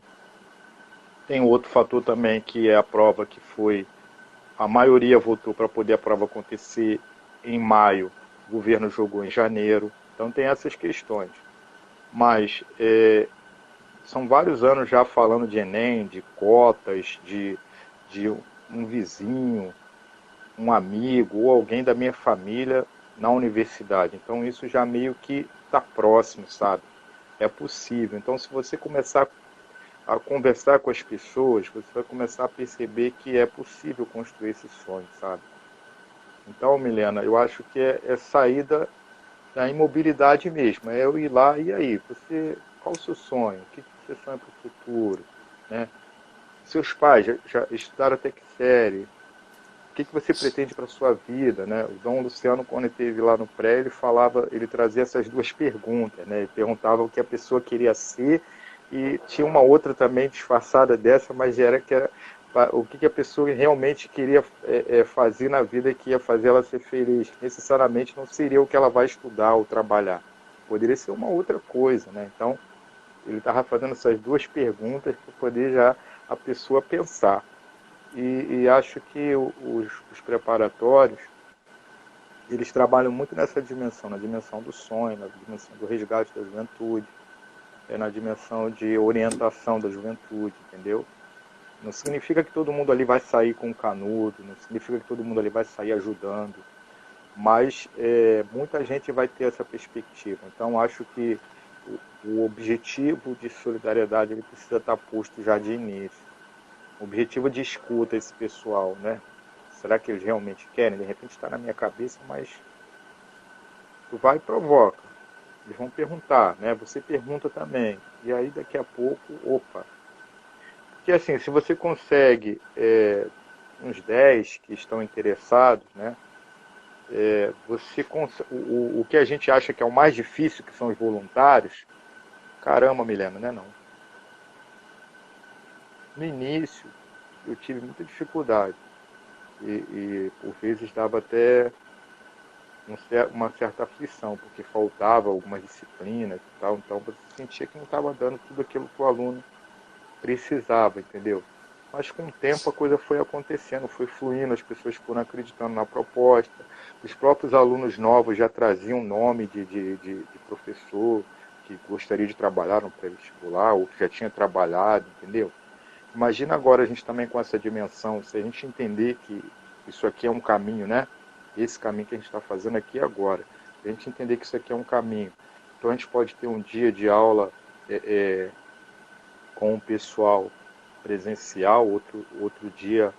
Tem outro fator também que é a prova que foi, a maioria votou para poder a prova acontecer em maio, o governo jogou em janeiro, então tem essas questões. Mas são vários anos já falando de Enem, de cotas, de um vizinho, um amigo ou alguém da minha família na universidade. Então isso já meio que está próximo, sabe? É possível. Então se você começar a conversar com as pessoas, você vai começar a perceber que é possível construir esse sonho, sabe? Então, Milena, eu acho que é saída da imobilidade mesmo. É eu ir lá e aí, qual o seu sonho? O que você sonha para o futuro? Né? Seus pais já estudaram até que série? O que você pretende para a sua vida? Né? O Dom Luciano, quando ele esteve lá no pré, ele trazia essas duas perguntas. Né? Ele perguntava o que a pessoa queria ser e tinha uma outra também disfarçada dessa, mas que era o que a pessoa realmente queria fazer na vida que ia fazer ela ser feliz. Necessariamente não seria o que ela vai estudar ou trabalhar. Poderia ser uma outra coisa. Né? Então, ele estava fazendo essas duas perguntas para poder já a pessoa pensar. E acho que os preparatórios, eles trabalham muito nessa dimensão, na dimensão do sonho, na dimensão do resgate da juventude, na dimensão de orientação da juventude, entendeu? Não significa que todo mundo ali vai sair com um canudo, não significa que todo mundo ali vai sair ajudando, mas muita gente vai ter essa perspectiva. Então acho que o objetivo de solidariedade ele precisa estar posto já de início. O objetivo de escuta esse pessoal, né? Será que eles realmente querem? De repente está na minha cabeça, mas tu vai e provoca. Eles vão perguntar, né? Você pergunta também. E aí daqui a pouco, opa. Porque assim, se você consegue uns 10 que estão interessados, né? O que a gente acha que é o mais difícil, que são os voluntários, caramba, Milena, né não? No início, eu tive muita dificuldade. E por vezes dava até uma certa aflição, porque faltava algumas disciplinas e tal, então você sentia que não estava dando tudo aquilo que o aluno precisava, entendeu? Mas com o tempo a coisa foi acontecendo, foi fluindo, as pessoas foram acreditando na proposta, os próprios alunos novos já traziam nome de professor que gostaria de trabalhar no pré-vestibular, ou que já tinha trabalhado, entendeu? Imagina agora a gente também com essa dimensão, se a gente entender que isso aqui é um caminho, né? Esse caminho que a gente está fazendo aqui agora. A gente entender que isso aqui é um caminho. Então a gente pode ter um dia de aula com o pessoal presencial, outro dia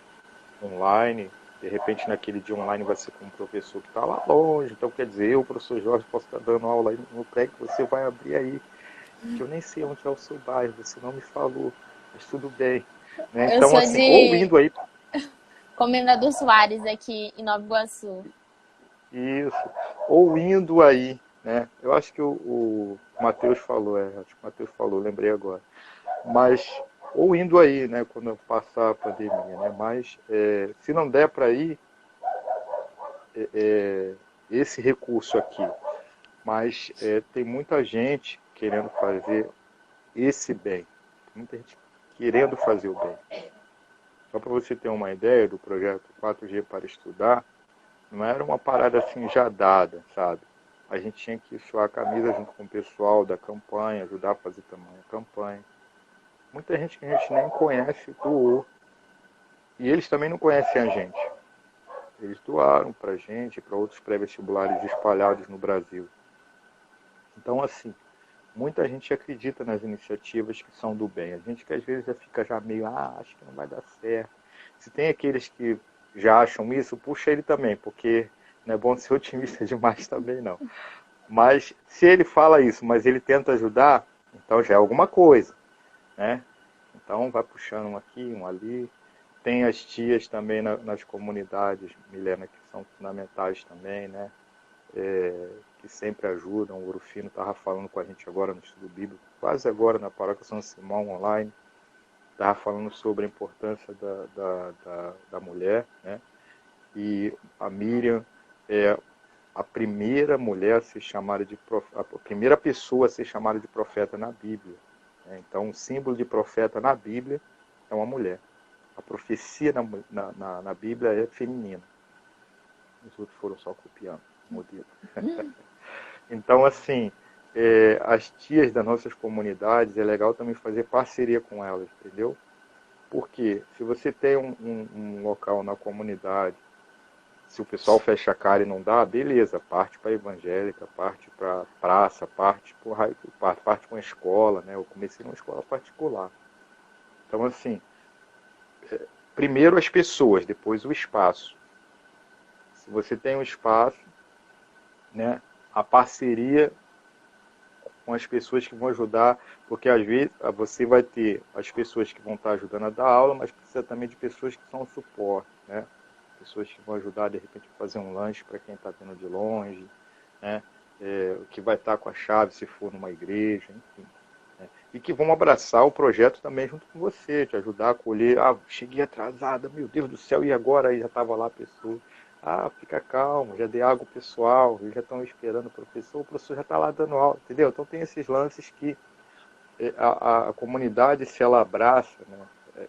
online. De repente naquele dia online vai ser com um professor que está lá longe. Então quer dizer, eu, professor Jorge, posso estar dando aula aí no pré que você vai abrir aí. Que eu nem sei onde é o seu bairro, você não me falou, mas tudo bem. Né? Eu Então, sou assim, ou de indo aí. Comendador Soares, aqui em Nova Iguaçu. Isso. Ou indo aí, né? Eu acho que o Matheus falou, acho que o Matheus falou, lembrei agora. Mas, ou indo aí, né? Quando passar a pandemia, né? Mas, se não der para ir, esse recurso aqui. Mas tem muita gente querendo fazer esse bem. Tem muita gente querendo fazer o bem. Só para você ter uma ideia do projeto 4G para estudar, não era uma parada assim já dada, sabe? A gente tinha que suar a camisa junto com o pessoal da campanha, ajudar a fazer também a campanha. Muita gente que a gente nem conhece doou. E eles também não conhecem a gente. Eles doaram para a gente e para outros pré-vestibulares espalhados no Brasil. Então, assim, muita gente acredita nas iniciativas que são do bem. A gente que às vezes já fica já meio, acho que não vai dar certo. Se tem aqueles que já acham isso, puxa ele também, porque não é bom ser otimista demais também não. Mas se ele fala isso, mas ele tenta ajudar, então já é alguma coisa, né? Então vai puxando um aqui, um ali. Tem as tias também nas comunidades, Milena, que são fundamentais também, né? Que sempre ajudam. O Urufino estava falando com a gente agora no estudo bíblico, quase agora na Paróquia São Simão online, estava falando sobre a importância da mulher, né? E a Miriam é a primeira mulher a ser chamada de a primeira pessoa a ser chamada de profeta na Bíblia. Né? Então, o símbolo de profeta na Bíblia é uma mulher. A profecia na Bíblia é feminina. Os outros foram só copiando o modelo. Então, assim, as tias das nossas comunidades, é legal também fazer parceria com elas, entendeu? Porque se você tem um local na comunidade, se o pessoal fecha a cara e não dá, beleza, parte para a evangélica, parte para praça, parte para uma escola, né? Eu comecei numa escola particular. Então, assim, primeiro as pessoas, depois o espaço. Se você tem um espaço, né, a parceria com as pessoas que vão ajudar, porque às vezes você vai ter as pessoas que vão estar ajudando a dar aula, mas precisa também de pessoas que são suporte, né? Pessoas que vão ajudar, de repente, a fazer um lanche para quem está vindo de longe, né? Que vai estar com a chave se for numa igreja, enfim. Né? E que vão abraçar o projeto também junto com você, te ajudar a acolher. Ah, cheguei atrasada, meu Deus do céu, e agora? Aí já estava lá a pessoa. Ah, fica calmo, já dei água ao pessoal, eles já estão esperando o professor já está lá dando aula, entendeu? Então tem esses lances que a comunidade, se ela abraça, né,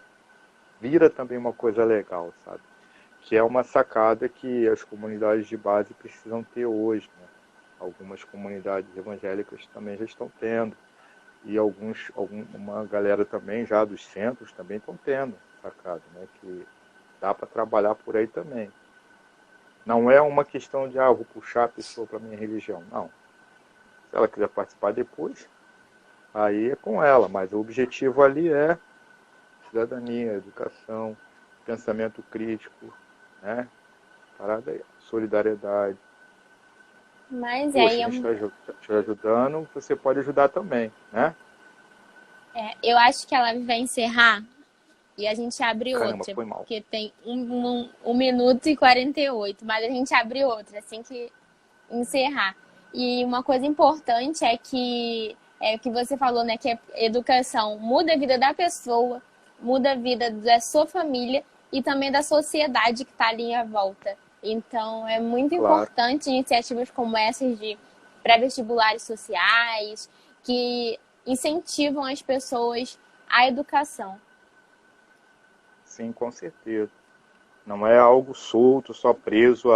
vira também uma coisa legal, sabe? Que é uma sacada que as comunidades de base precisam ter hoje, né? Algumas comunidades evangélicas também já estão tendo, e uma galera também já dos centros também estão tendo sacada, né? Que dá para trabalhar por aí também. Não é uma questão de, vou puxar a pessoa para a minha religião. Não. Se ela quiser participar depois, aí é com ela. Mas o objetivo ali é cidadania, educação, pensamento crítico, né? Parada aí. Solidariedade. Mas aí Poxa, a gente está te ajudando, você pode ajudar também, né? eu acho que ela vai encerrar e a gente abre Caramba, outra, foi mal. porque tem 1 minuto e 48, mas a gente abre outra assim que encerrar. E uma coisa importante é que o que você falou, né, que a educação muda a vida da pessoa, muda a vida da sua família e também da sociedade que está ali à volta. Então, é muito Claro, importante iniciativas como essas de pré-vestibulares sociais que incentivam as pessoas à educação. sim, com certeza. Não é algo solto, só preso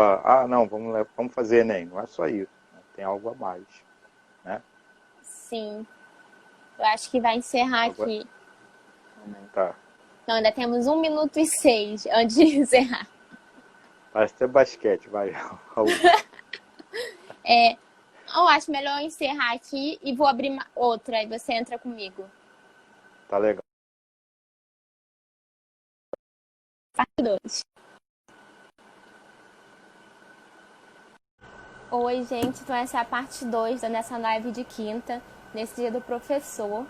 não, vamos fazer Enem. Não é só isso. Né? Tem algo a mais, né? Sim, eu acho que vai encerrar Agora, aqui. tá. Então, ainda temos 1 minuto e 6 antes de encerrar. Parece até basquete, vai, Raul. Eu acho melhor encerrar aqui e vou abrir outra, e você entra comigo. Tá legal. Parte 2. Oi, gente. Então essa é a parte 2 da nossa live de quinta, nesse dia do professor.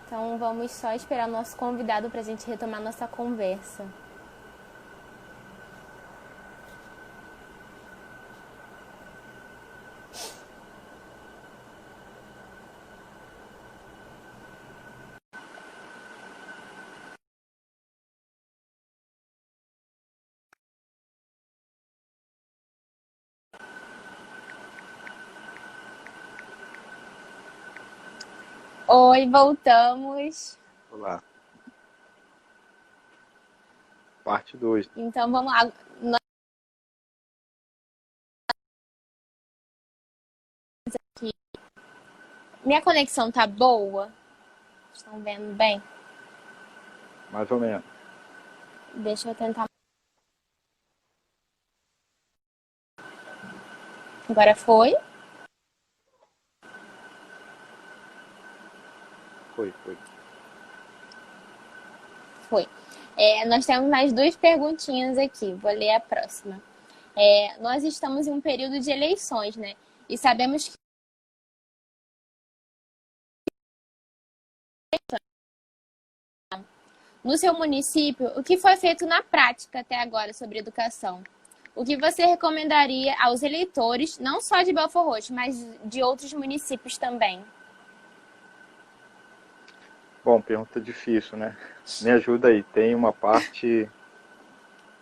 Então vamos só esperar o nosso convidado para a gente retomar nossa conversa. Oi, voltamos. Olá. Parte 2. Então vamos lá. Minha conexão tá boa? Estão vendo bem? Mais ou menos. Deixa eu tentar. Agora foi? Foi. Foi. Nós temos mais 2 perguntinhas aqui. Vou ler a próxima. Nós estamos em um período de eleições, né? E sabemos que no seu município, o que foi feito na prática até agora sobre educação? O que você recomendaria aos eleitores, não só de Belford Roxo, mas de outros municípios também? Bom, pergunta difícil, né? Me ajuda aí. Tem uma parte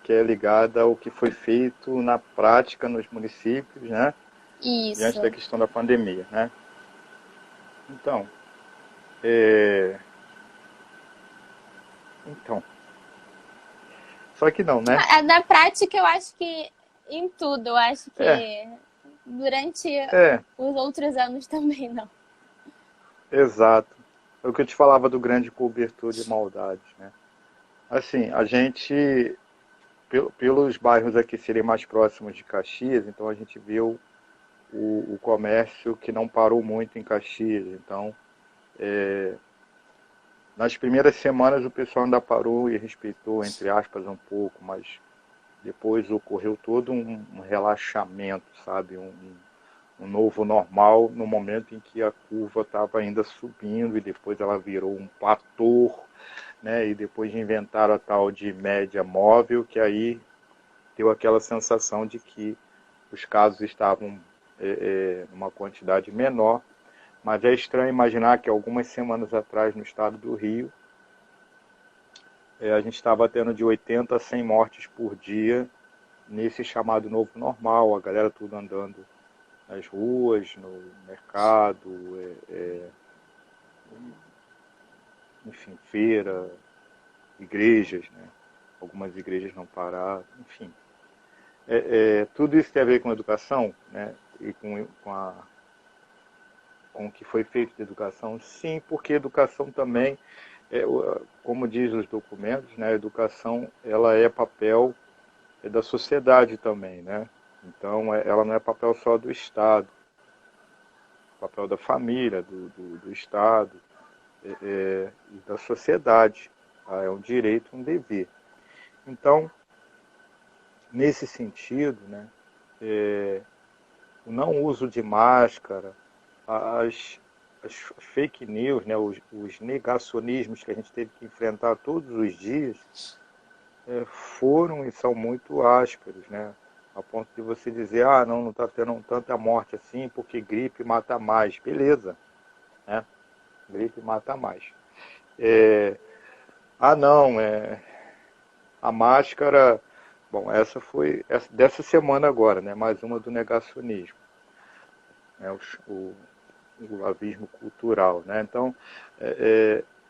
que é ligada ao que foi feito na prática nos municípios, né? Diante da Isso. questão da pandemia, né? Então, Então, só que não, né? Na prática, eu acho que em tudo, eu acho É, que durante é, os outros anos também não. exato. É o que eu te falava do grande cobertor de maldades, né? Assim, a gente, pelos bairros aqui serem mais próximos de Caxias, então a gente viu o comércio que não parou muito em Caxias. Então, nas primeiras semanas o pessoal ainda parou e respeitou, entre aspas, um pouco, mas depois ocorreu todo um relaxamento, sabe? Um novo normal no momento em que a curva estava ainda subindo e depois ela virou um platô, né? E depois inventaram a tal de média móvel, que aí deu aquela sensação de que os casos estavam numa quantidade menor, mas é estranho imaginar que algumas semanas atrás no estado do Rio, a gente estava tendo de 80 a 100 mortes por dia nesse chamado novo normal, a galera tudo andando nas ruas, no mercado, enfim, feira, igrejas, né? Algumas igrejas não pararam, enfim. Tudo isso tem a ver com educação, né? E com o que foi feito de educação? Sim, porque educação também, como diz os documentos, né? A educação ela é papel da sociedade também, né? Então, ela não é papel só do Estado, papel da família, do Estado e da sociedade. Tá? É um direito, um dever. Então, nesse sentido, né, o não uso de máscara, as, as fake news, né, os negacionismos que a gente teve que enfrentar todos os dias, foram e são muito ásperos, né? A ponto de você dizer, ah, não está tendo tanta morte assim porque gripe mata mais. Beleza, né? Gripe mata mais. Ah, não, a máscara... Bom, essa foi dessa semana agora, né? Mais uma do negacionismo, né? O avismo cultural, né? Então,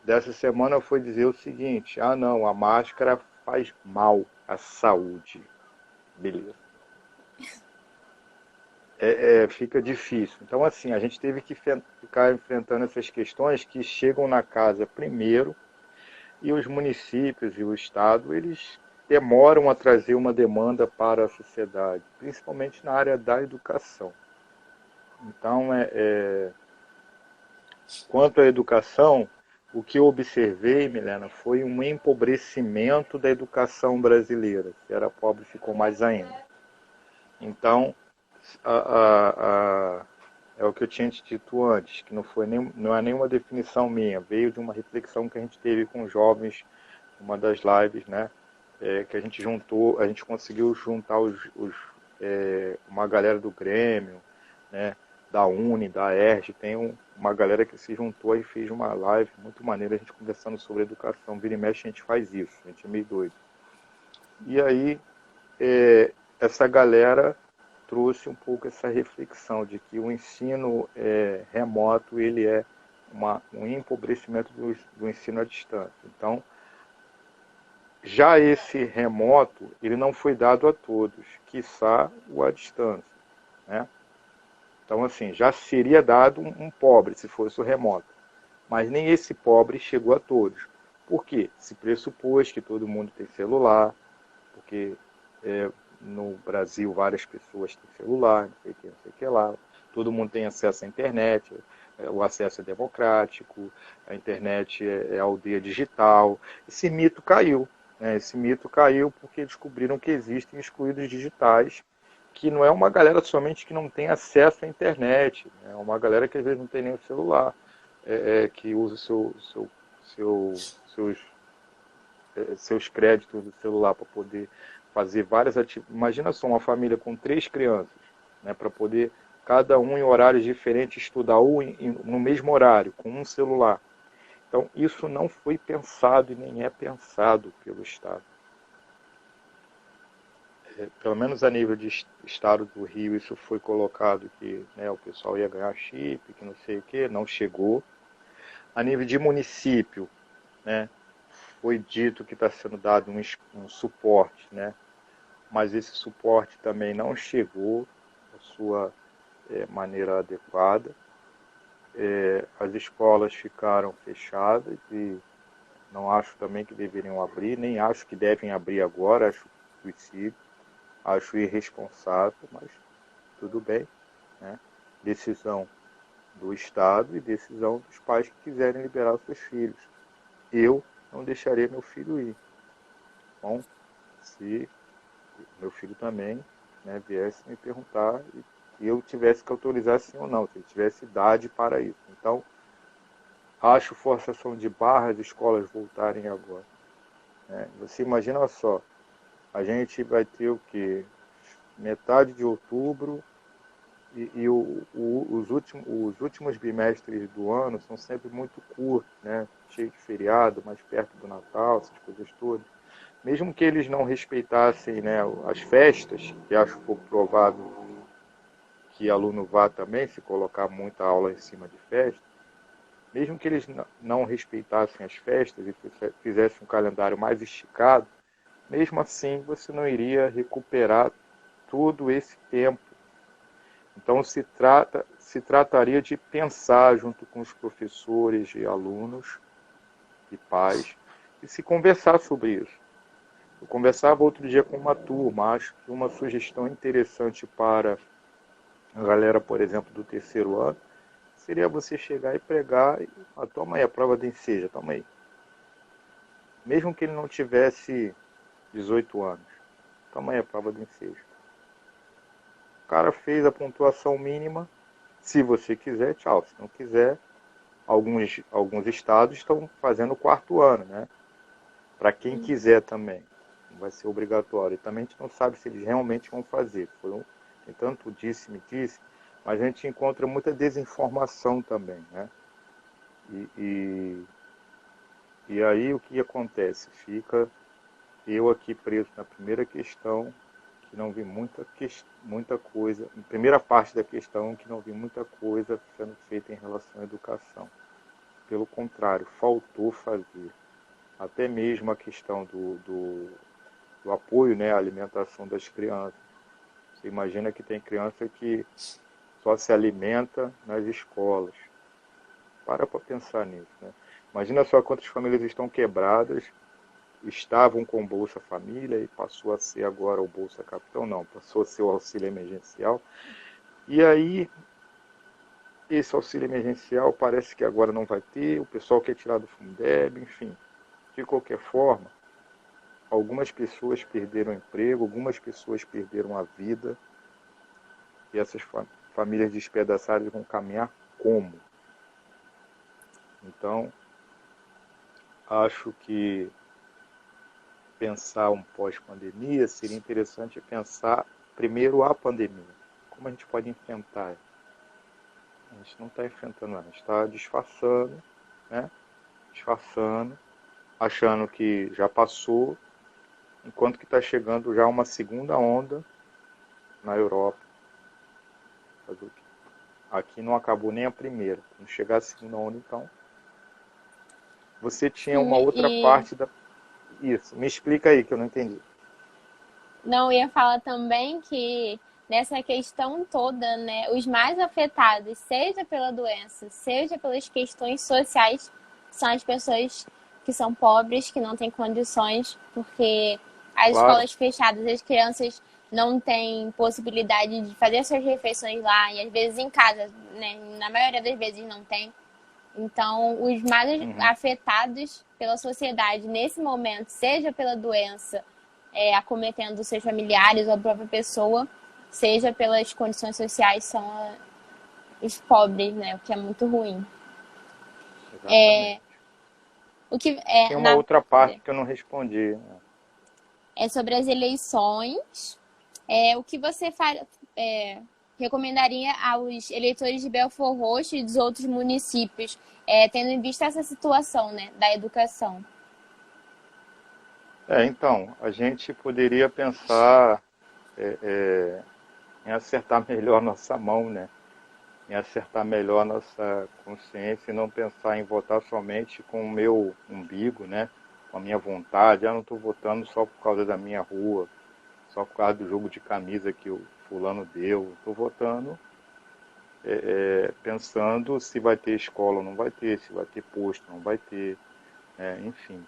dessa semana foi dizer o seguinte, ah, não, a máscara faz mal à saúde. Beleza. Fica difícil. Então, assim, a gente teve que ficar enfrentando essas questões que chegam na casa primeiro e os municípios e o Estado, eles demoram a trazer uma demanda para a sociedade, principalmente na área da educação. Então, quanto à educação, o que eu observei, Milena, foi um empobrecimento da educação brasileira. Se era pobre, ficou mais ainda. Então, a, a, a, é o que eu tinha te dito antes, que não é nenhuma definição minha, veio de uma reflexão que a gente teve com jovens, uma das lives, né? Que a gente conseguiu juntar uma galera do Grêmio, né? Da Uni, da ERJ, tem uma galera que se juntou e fez uma live muito maneira, a gente conversando sobre educação. Vira e mexe a gente faz isso, a gente é meio doido. E aí, essa galera trouxe um pouco essa reflexão de que o ensino remoto ele é um empobrecimento do ensino à distância. Então, já esse remoto ele não foi dado a todos, quiçá o à distância, né? Então, assim, já seria dado um pobre se fosse o remoto, mas nem esse pobre chegou a todos. Por quê? Se pressupôs que todo mundo tem celular, porque no Brasil várias pessoas têm celular, não sei o que, não sei o que lá. Todo mundo tem acesso à internet, o acesso é democrático, a internet é aldeia digital. Esse mito caiu. Né? Esse mito caiu porque descobriram que existem excluídos digitais, que não é uma galera somente que não tem acesso à internet, é uma galera que às vezes não tem nem o celular, que usa seu, seus seus créditos do celular para poder fazer várias atividades. Imagina só uma família com 3 crianças, né, para poder cada um em horários diferentes estudar ou no mesmo horário, com um celular. Então, isso não foi pensado e nem é pensado pelo Estado. Pelo menos a nível de Estado do Rio, isso foi colocado que, né, o pessoal ia ganhar chip, que não sei o que, não chegou. A nível de município, né, foi dito que está sendo dado um suporte, né? Mas esse suporte também não chegou à sua maneira adequada. As escolas ficaram fechadas e não acho também que deveriam abrir, nem acho que devem abrir agora, acho suicídio, acho irresponsável, mas tudo bem, né? Decisão do Estado e decisão dos pais que quiserem liberar os seus filhos. Eu não deixaria meu filho ir. Bom, se meu filho também, né, viesse me perguntar e eu tivesse que autorizar sim ou não, se ele tivesse idade para isso. Então, acho forçação de barra as escolas voltarem agora. Né? Você imagina só, a gente vai ter o quê? Metade de outubro e os últimos bimestres do ano são sempre muito curtos, né? Cheio de feriado, mais perto do Natal, essas coisas todas. Mesmo que eles não respeitassem, né, as festas, que acho pouco provável que aluno vá também, se colocar muita aula em cima de festa, mesmo que eles não respeitassem as festas e fizessem um calendário mais esticado, mesmo assim você não iria recuperar todo esse tempo. Então se trataria de pensar junto com os professores e alunos e pais e se conversar sobre isso. Eu conversava outro dia com uma turma, acho que uma sugestão interessante para a galera, por exemplo, do terceiro ano, seria você chegar e pregar, e, toma aí a prova de enseja, toma aí. Mesmo que ele não tivesse 18 anos, toma aí a prova de enseja. O cara fez a pontuação mínima, se você quiser, tchau. Se não quiser, alguns estados estão fazendo o quarto ano, né? Para quem quiser também. Não vai ser obrigatório. E também a gente não sabe se eles realmente vão fazer. Tem tanto disse-me disse, mas a gente encontra muita desinformação também, né? E, e aí o que acontece? Fica eu aqui preso na primeira questão, que não vi muita coisa, na primeira parte da questão, que não vi muita coisa sendo feita em relação à educação. Pelo contrário, faltou fazer. Até mesmo a questão do apoio, né, à alimentação das crianças. Você imagina que tem criança que só se alimenta nas escolas. Para pensar nisso, né? Imagina só quantas famílias estão quebradas, estavam com Bolsa Família e passou a ser agora o Bolsa Capitão, não, passou a ser o auxílio emergencial. E aí, esse auxílio emergencial parece que agora não vai ter, o pessoal quer tirar do Fundeb, enfim. De qualquer forma, algumas pessoas perderam o emprego, algumas pessoas perderam a vida, e essas famílias despedaçadas vão caminhar como? Então, acho que pensar um pós-pandemia seria interessante pensar primeiro a pandemia. Como a gente pode enfrentar? A gente não está enfrentando, a gente está disfarçando, né? Disfarçando, achando que já passou, enquanto que está chegando já uma segunda onda na Europa. Aqui não acabou nem a primeira. Quando chegar a segunda onda, então, você tinha Sim, uma outra e parte da... Isso, me explica aí que eu não entendi. não ia falar também que nessa questão toda, né, os mais afetados, seja pela doença, seja pelas questões sociais, são as pessoas que são pobres, que não têm condições, porque as Claro. escolas fechadas, as crianças não têm possibilidade de fazer suas refeições lá, e às vezes em casa, né, na maioria das vezes não tem. Então, os mais Uhum. afetados pela sociedade nesse momento, seja pela doença, acometendo seus familiares ou a própria pessoa, seja pelas condições sociais, são os pobres, né? O que é muito ruim. Exatamente. O que Tem uma outra parte que eu não respondi. é sobre as eleições. O que você recomendaria aos eleitores de Belford Roxo e dos outros municípios, tendo em vista essa situação, né, da educação? Então, a gente poderia pensar em acertar melhor nossa mão, né? Em acertar melhor nossa consciência e não pensar em votar somente com o meu umbigo, né? com a minha vontade. Eu não estou votando só por causa da minha rua, só por causa do jogo de camisa que o fulano deu. Estou votando pensando se vai ter escola ou não vai ter, se vai ter posto, não vai ter, enfim.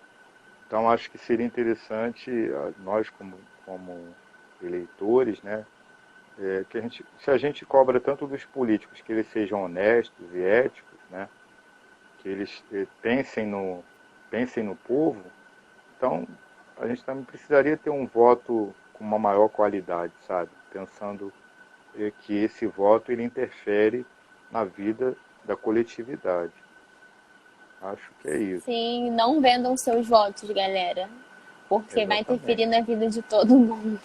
Então acho que seria interessante nós como eleitores, né, que se a gente cobra tanto dos políticos que eles sejam honestos e éticos, né, que eles pensem no povo, então a gente também precisaria ter um voto com uma maior qualidade, sabe? Pensando que esse voto ele interfere na vida da coletividade. Acho que é isso. Sim, não vendam seus votos, galera, porque vai interferir Exatamente. na vida de todo mundo.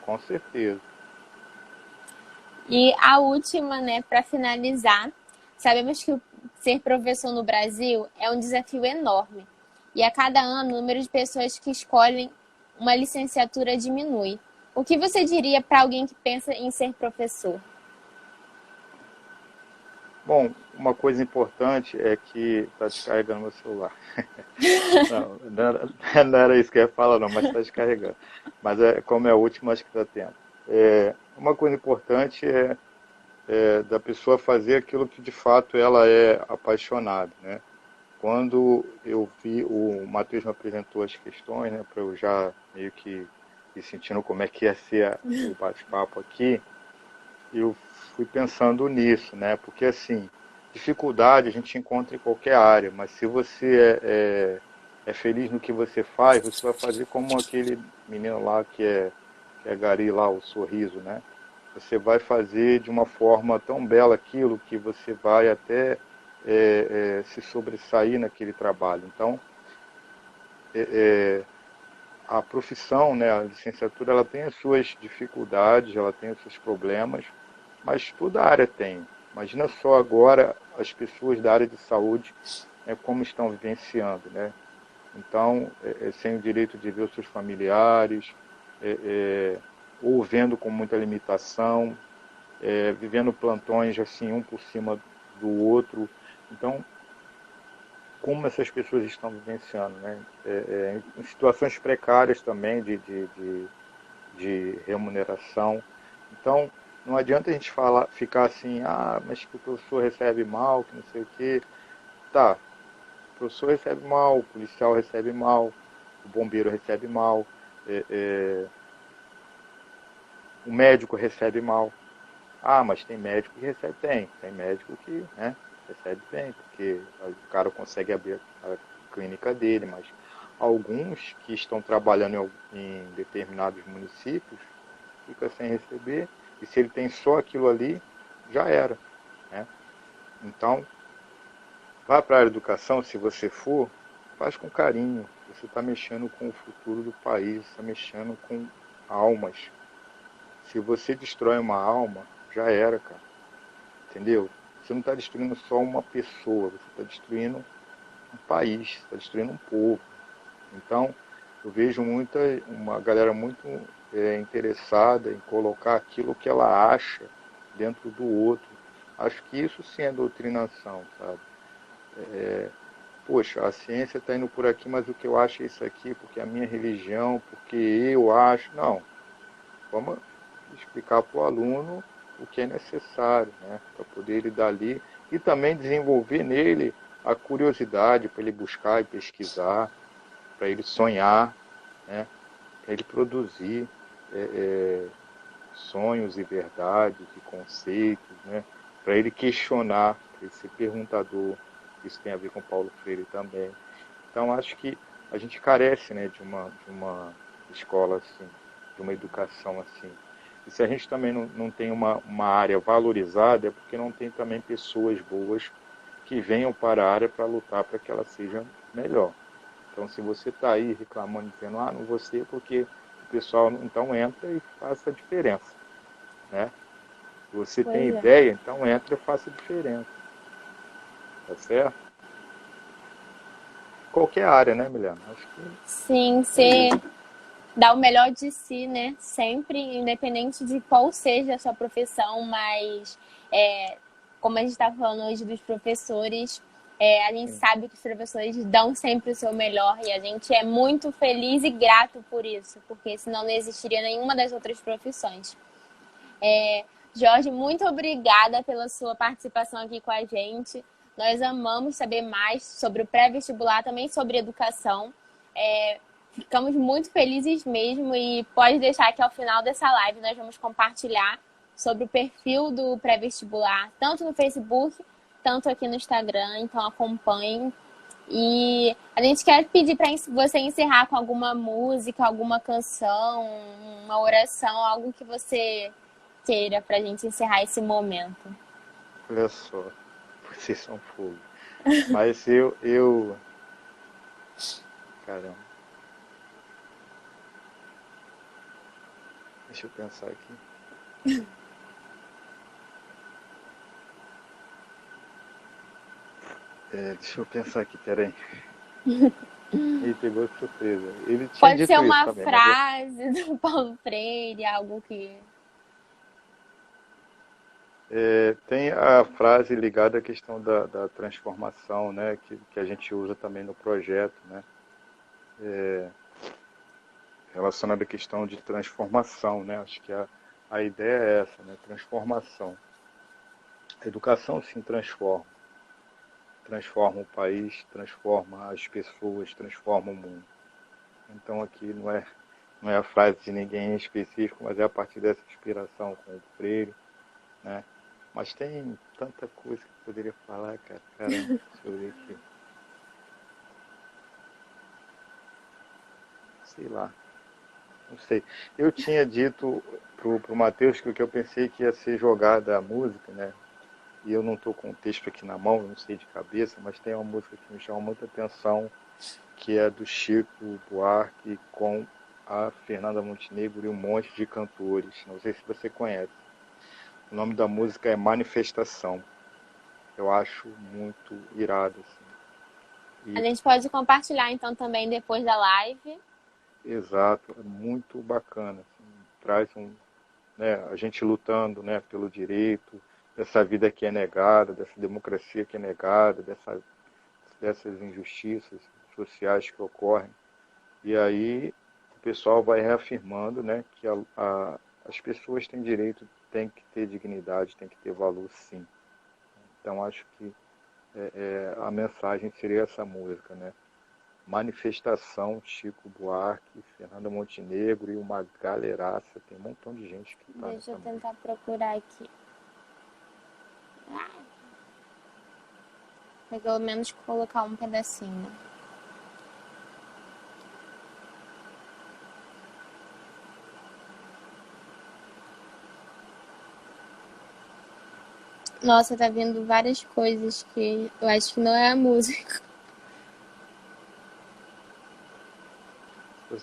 Com certeza. E a última, né, para finalizar, sabemos que ser professor no Brasil é um desafio enorme. E a cada ano, o número de pessoas que escolhem uma licenciatura diminui. O que você diria para alguém que pensa em ser professor? Bom, uma coisa importante é que está descarregando meu celular. Não era isso que eu ia falar, não, mas está descarregando. Mas como é a última, acho que dá tempo. Uma coisa importante é da pessoa fazer aquilo que de fato ela é apaixonada, né? Quando eu vi, o Matheus me apresentou as questões, né, para eu já meio que ir sentindo como é que ia ser o bate-papo aqui, eu fui pensando nisso, né? Porque assim, dificuldade a gente encontra em qualquer área, mas se você é feliz no que você faz, você vai fazer como aquele menino lá que é Gari lá, o sorriso, né? Você vai fazer de uma forma tão bela aquilo que você vai até se sobressair naquele trabalho. Então, a profissão, né, a licenciatura, ela tem as suas dificuldades, ela tem os seus problemas, mas toda área tem. Imagina só agora as pessoas da área de saúde, como estão vivenciando, né? Então, sem o direito de ver os seus familiares, ou vendo com muita limitação, vivendo plantões assim, um por cima do outro. Então, como essas pessoas estão vivenciando, né? Em situações precárias também de remuneração. Então, não adianta a gente ficar assim, mas que o professor recebe mal, que não sei o quê. Tá, o professor recebe mal, o policial recebe mal, o bombeiro recebe mal, é, é, o médico recebe mal. Mas tem médico que recebe bem, tem médico que, né, recebe bem, porque o cara consegue abrir a clínica dele, mas alguns que estão trabalhando em determinados municípios fica sem receber, e se ele tem só aquilo ali, já era, né? Então, vá para a educação, se você for, faz com carinho. Você está mexendo com o futuro do país, está mexendo com almas. Se você destrói uma alma, já era, cara. Entendeu? Você não está destruindo só uma pessoa, você está destruindo um país, está destruindo um povo. Então, eu vejo uma galera muito interessada em colocar aquilo que ela acha dentro do outro. Acho que isso sim é doutrinação, sabe? Poxa, a ciência está indo por aqui, mas o que eu acho é isso aqui, porque é a minha religião, porque eu acho. Não, vamos explicar para o aluno o que é necessário, né, para poder ele dali e também desenvolver nele a curiosidade para ele buscar e pesquisar, para ele sonhar, né, para ele produzir sonhos e verdades e conceitos, né, para ele questionar, para ele ser perguntador. Isso tem a ver com Paulo Freire também. Então acho que a gente carece, né, de uma escola assim, de uma educação assim. E se a gente também não tem uma área valorizada, é porque não tem também pessoas boas que venham para a área para lutar para que ela seja melhor. Então, se você está aí reclamando, dizendo, não vou ser porque o pessoal, então entra e faça a diferença, né? Se você tem Pois é. ideia, então entra e faça a diferença, tá certo? Qualquer área, né, Milena? Acho que Sim, é você isso. dá o melhor de si, né? Sempre, independente de qual seja a sua profissão, mas como a gente está falando hoje dos professores, A gente sabe que os professores dão sempre o seu melhor e a gente é muito feliz e grato por isso, porque senão não existiria nenhuma das outras profissões. Jorge, muito obrigada pela sua participação aqui com a gente. Nós amamos saber mais sobre o pré-vestibular, também sobre educação. Ficamos muito felizes mesmo e pode deixar que ao final dessa live nós vamos compartilhar sobre o perfil do pré-vestibular, tanto no Facebook, tanto aqui no Instagram, então acompanhem. E a gente quer pedir para você encerrar com alguma música, alguma canção, uma oração, algo que você queira pra gente encerrar esse momento. Olha só, vocês são fogo. Mas eu... Caramba. Deixa eu pensar aqui. Deixa eu pensar aqui, peraí. Ele pegou de surpresa. Ele tinha Pode dito ser isso uma também, frase do Paulo Freire, algo que... tem a frase ligada à questão da transformação, né, que a gente usa também no projeto, né, relacionada à questão de transformação, né, acho que a ideia é essa, né, transformação. A educação sim transforma o país, transforma as pessoas, transforma o mundo. Então aqui não é a frase de ninguém em específico, mas é a partir dessa inspiração com o Freire, né? Mas tem tanta coisa que eu poderia falar, cara. Caramba, deixa eu ver aqui. Sei lá, não sei. Eu tinha dito pro Matheus que o que eu pensei que ia ser jogada a música, né? E eu não estou com o texto aqui na mão, não sei de cabeça, mas tem uma música que me chama muita atenção, que é do Chico Buarque com a Fernanda Montenegro e um monte de cantores. Não sei se você conhece. O nome da música é Manifestação. Eu acho muito irado, assim. A gente pode compartilhar então também depois da live. Exato, é muito bacana. Assim, traz né, a gente lutando, né, pelo direito, dessa vida que é negada, dessa democracia que é negada, dessas injustiças sociais que ocorrem. E aí o pessoal vai reafirmando, né, que as pessoas têm direito, têm que ter dignidade, têm que ter valor, sim. Então acho que a mensagem seria essa música, né? Manifestação, Chico Buarque, Fernanda Montenegro e uma galeraça, tem um montão de gente que está Deixa nessa eu música. tentar procurar aqui. Pra pelo menos colocar um pedacinho. Nossa, tá vindo várias coisas que eu acho que não é a música.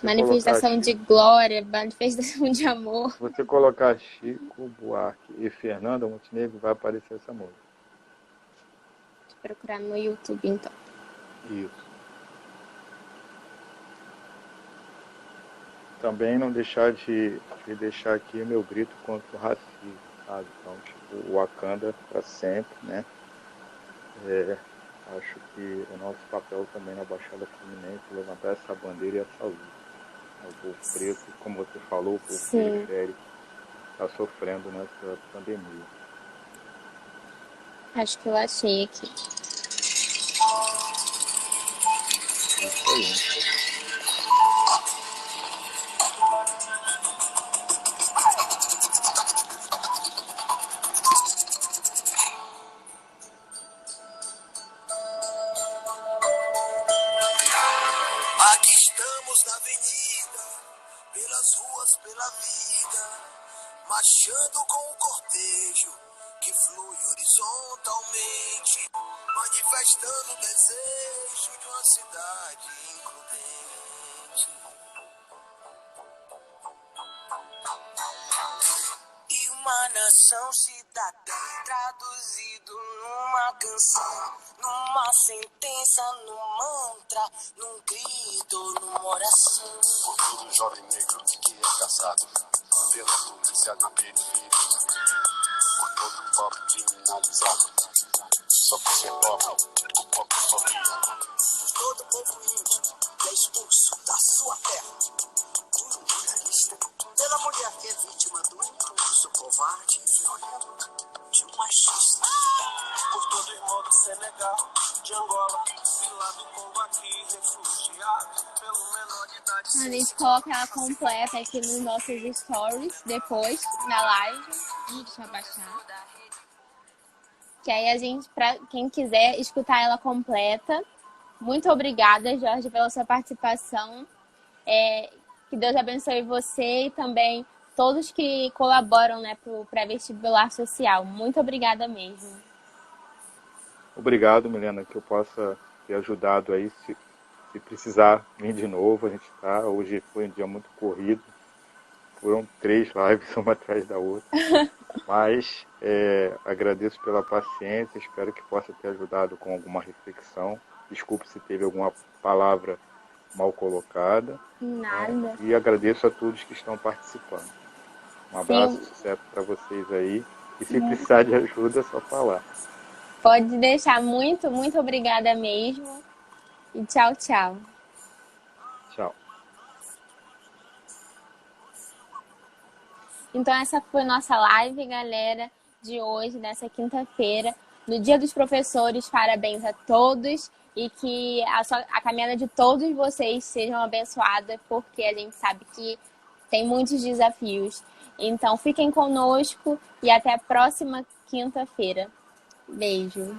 Manifestação de glória, manifestação de amor. Se você colocar Chico Buarque e Fernanda Montenegro, vai aparecer essa música. Deixa eu procurar no YouTube, então. Isso. Também não deixar de deixar aqui o meu grito contra o racismo, sabe? Então, tipo, o Wakanda para sempre, né? Acho que o nosso papel também na Baixada Fluminense é levantar essa bandeira e essa luta. O povo preto, como você falou, o povo periférico está sofrendo nessa pandemia. Acho que eu achei aqui. Isso aí. Aqui estamos na avenida, pelas ruas, pela vida, marchando com o cortejo que flui horizontalmente, manifestando o desejo de uma cidade includente. E uma nação cidadã, traduzido numa canção, numa sentença, num mantra, num grito, numa oração. Por todo jovem negro que é caçado pela polícia na periferia, por todo pobre criminalizado, só por ser pobre, o pobre sorriso. Todo povo índio que é expulso da sua terra por um imperialista, pela mulher que é vítima do impulso covarde e violento de um machista. Por todo irmão do Senegal, de Angola, e lá do Congo aqui, refugiado, pelo menor de idade. A gente coloca ela completa aqui nos nossos stories, depois, na live. Deixa eu abaixar. Que aí a gente, pra quem quiser escutar ela completa. Muito obrigada, Jorge, pela sua participação. Que Deus abençoe você e também todos que colaboram, né, para o pré-vestibular social. Muito obrigada mesmo. Obrigado, Milena, que eu possa ter ajudado aí. Se precisar vir de novo, a gente está. Hoje foi um dia muito corrido. Foram 3 lives, uma atrás da outra. Mas agradeço pela paciência, espero que possa ter ajudado com alguma reflexão. Desculpe se teve alguma palavra mal colocada. Nada. E agradeço a todos que estão participando. Um abraço, Sim. sucesso para vocês aí. E se precisar de ajuda, é só falar. Pode deixar. Muito, muito obrigada mesmo. E tchau, tchau. Tchau. Então essa foi nossa live, galera, de hoje, nessa quinta-feira, no Dia dos Professores. Parabéns a todos e que a caminhada de todos vocês sejam abençoada, porque a gente sabe que tem muitos desafios. Então fiquem conosco e até a próxima quinta-feira. Beijo.